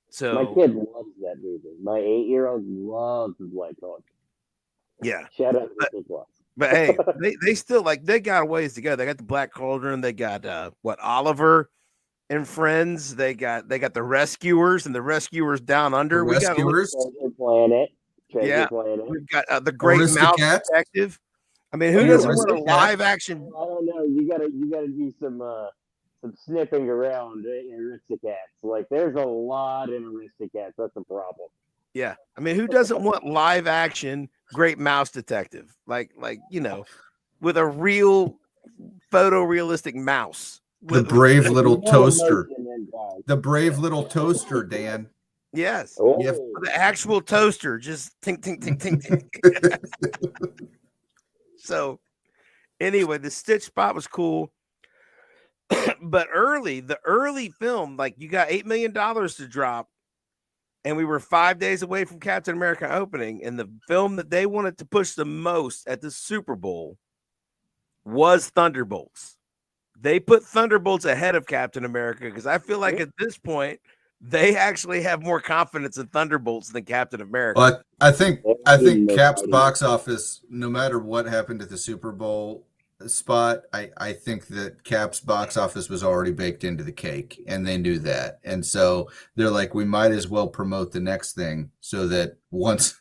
A: So
B: My kid loves that movie. My 8-year-old loves the Black Cauldron.
A: yeah,
B: Shout out to Disney Plus.
A: but hey, they still they got a ways to go. They got the Black Cauldron. They got Oliver and Friends. They got the Rescuers and the Rescuers Down Under.
C: The Rescuers.
B: Treasure Planet.
A: Yeah.
B: Planet.
A: We've got the Great Mouse
C: Aristocats.
A: Detective. I mean, who
B: Yeah,
A: doesn't want a
C: Aristocats.
A: live action?
B: I don't know. You gotta do some sniffing around in Aristocats. Like there's a lot in Aristocats. That's the problem.
A: Yeah, I mean, who doesn't want live action Great Mouse Detective? Like you know, with a real photorealistic mouse.
C: The brave little
B: More
C: toaster.
B: emotion than that.
C: The brave little toaster, Dan.
A: Yes,
B: Oh,
C: Yep.
A: the actual toaster, just tink tink tink tink tink. So, anyway, the Stitch spot was cool, but the early film, like you got $8 million to drop. And we were 5 days away from Captain America opening. And the film that they wanted to push the most at the Super Bowl was Thunderbolts. They put Thunderbolts ahead of Captain America because I feel like at this point, they actually have more confidence in Thunderbolts than Captain America.
C: Well, I think Cap's box office, no matter what happened at the Super Bowl spot, I think that Cap's box office was already baked into the cake, and they knew that, and so they're like, we might as well promote the next thing so that once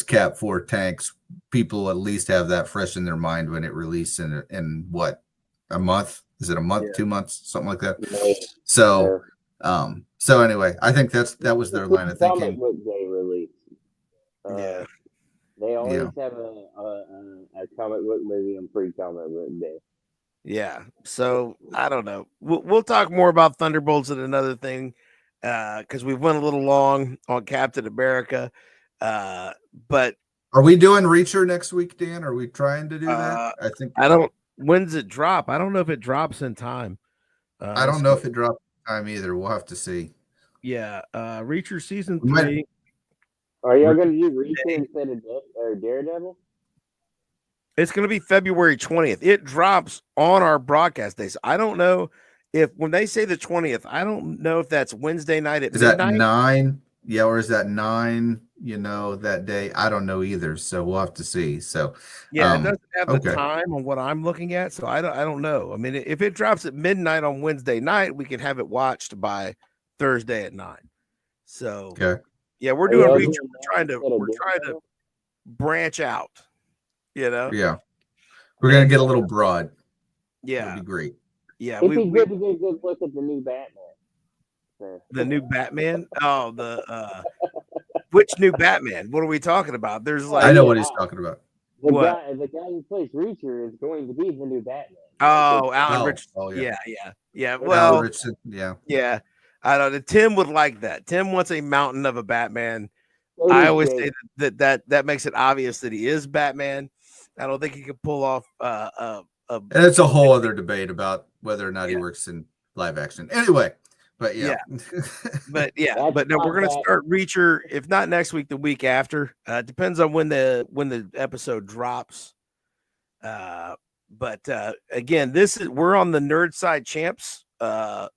C: Cap 4 tanks, people at least have that fresh in their mind when it released in what, a month? Is it a month, 2 months, something like that? So so anyway, I think that was their line of thinking.
B: Comic book day release.
A: Yeah.
B: They always have a comic book movie on pre-comic book day.
A: Yeah. So I don't know. We'll talk more about Thunderbolts at another thing because we've went a little long on Captain America. But
C: are we doing Reacher next week, Dan? Are we trying to do that? I think
A: I don't. When's it drop? I don't know if it drops in time.
C: I don't know if it dropped in time either. We'll have to see.
A: Yeah. Reacher season 3.
B: Are y'all going to do Reacher instead of Daredevil?
A: It's going to be February 20th. It drops on our broadcast days. I don't know if when they say the 20th, I don't know if that's Wednesday night at midnight.
C: Is that 9? Yeah, or is that 9? You know, that day? I don't know either. So we'll have to see. So
A: yeah, it doesn't have the time on what I'm looking at. So I don't know. I mean, if it drops at midnight on Wednesday night, we can have it watched by Thursday at 9. So yeah, we're doing Reacher. We're trying to branch out. You know?
C: Yeah. We're going to get a little broad.
A: Yeah.
C: That'd be great.
A: Yeah.
B: It'd be good to get a good look at the new Batman.
A: The new Batman? Oh, which new Batman? What are we talking about? There's like
C: I know what he's talking about.
B: The guy who plays Reacher is going to be the new Batman.
A: Oh, Alan Richardson.
C: Oh,
A: yeah. Well,
C: Alan Richardson, yeah.
A: I don't know. Tim would like that. Tim wants a mountain of a Batman.
B: So
A: I always say that makes it obvious that he is Batman. I don't think he could pull off
C: and it's a whole other debate about whether or not he works in live action. Anyway, but
A: but no, we're gonna start Reacher, if not next week, the week after. Depends on when the episode drops. But again, we're on the Nerd Side Champs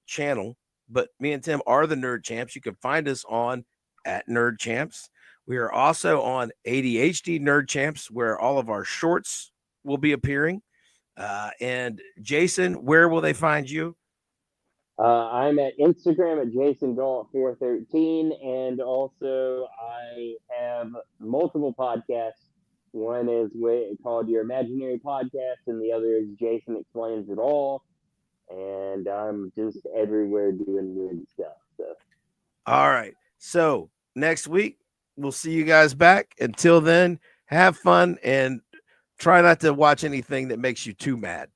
A: channel, but me and Tim are the Nerd Champs. You can find us on at Nerd Champs. We are also on ADHD Nerd Champs, where all of our shorts will be appearing. And Jason, where will they find you?
B: I'm at Instagram at JasonGaunt413, and also I have multiple podcasts. One is called Your Imaginary Podcast, and the other is Jason Explains It All. And I'm just everywhere doing weird stuff. So,
A: all right. So next week we'll see you guys back. Until then, have fun and try not to watch anything that makes you too mad.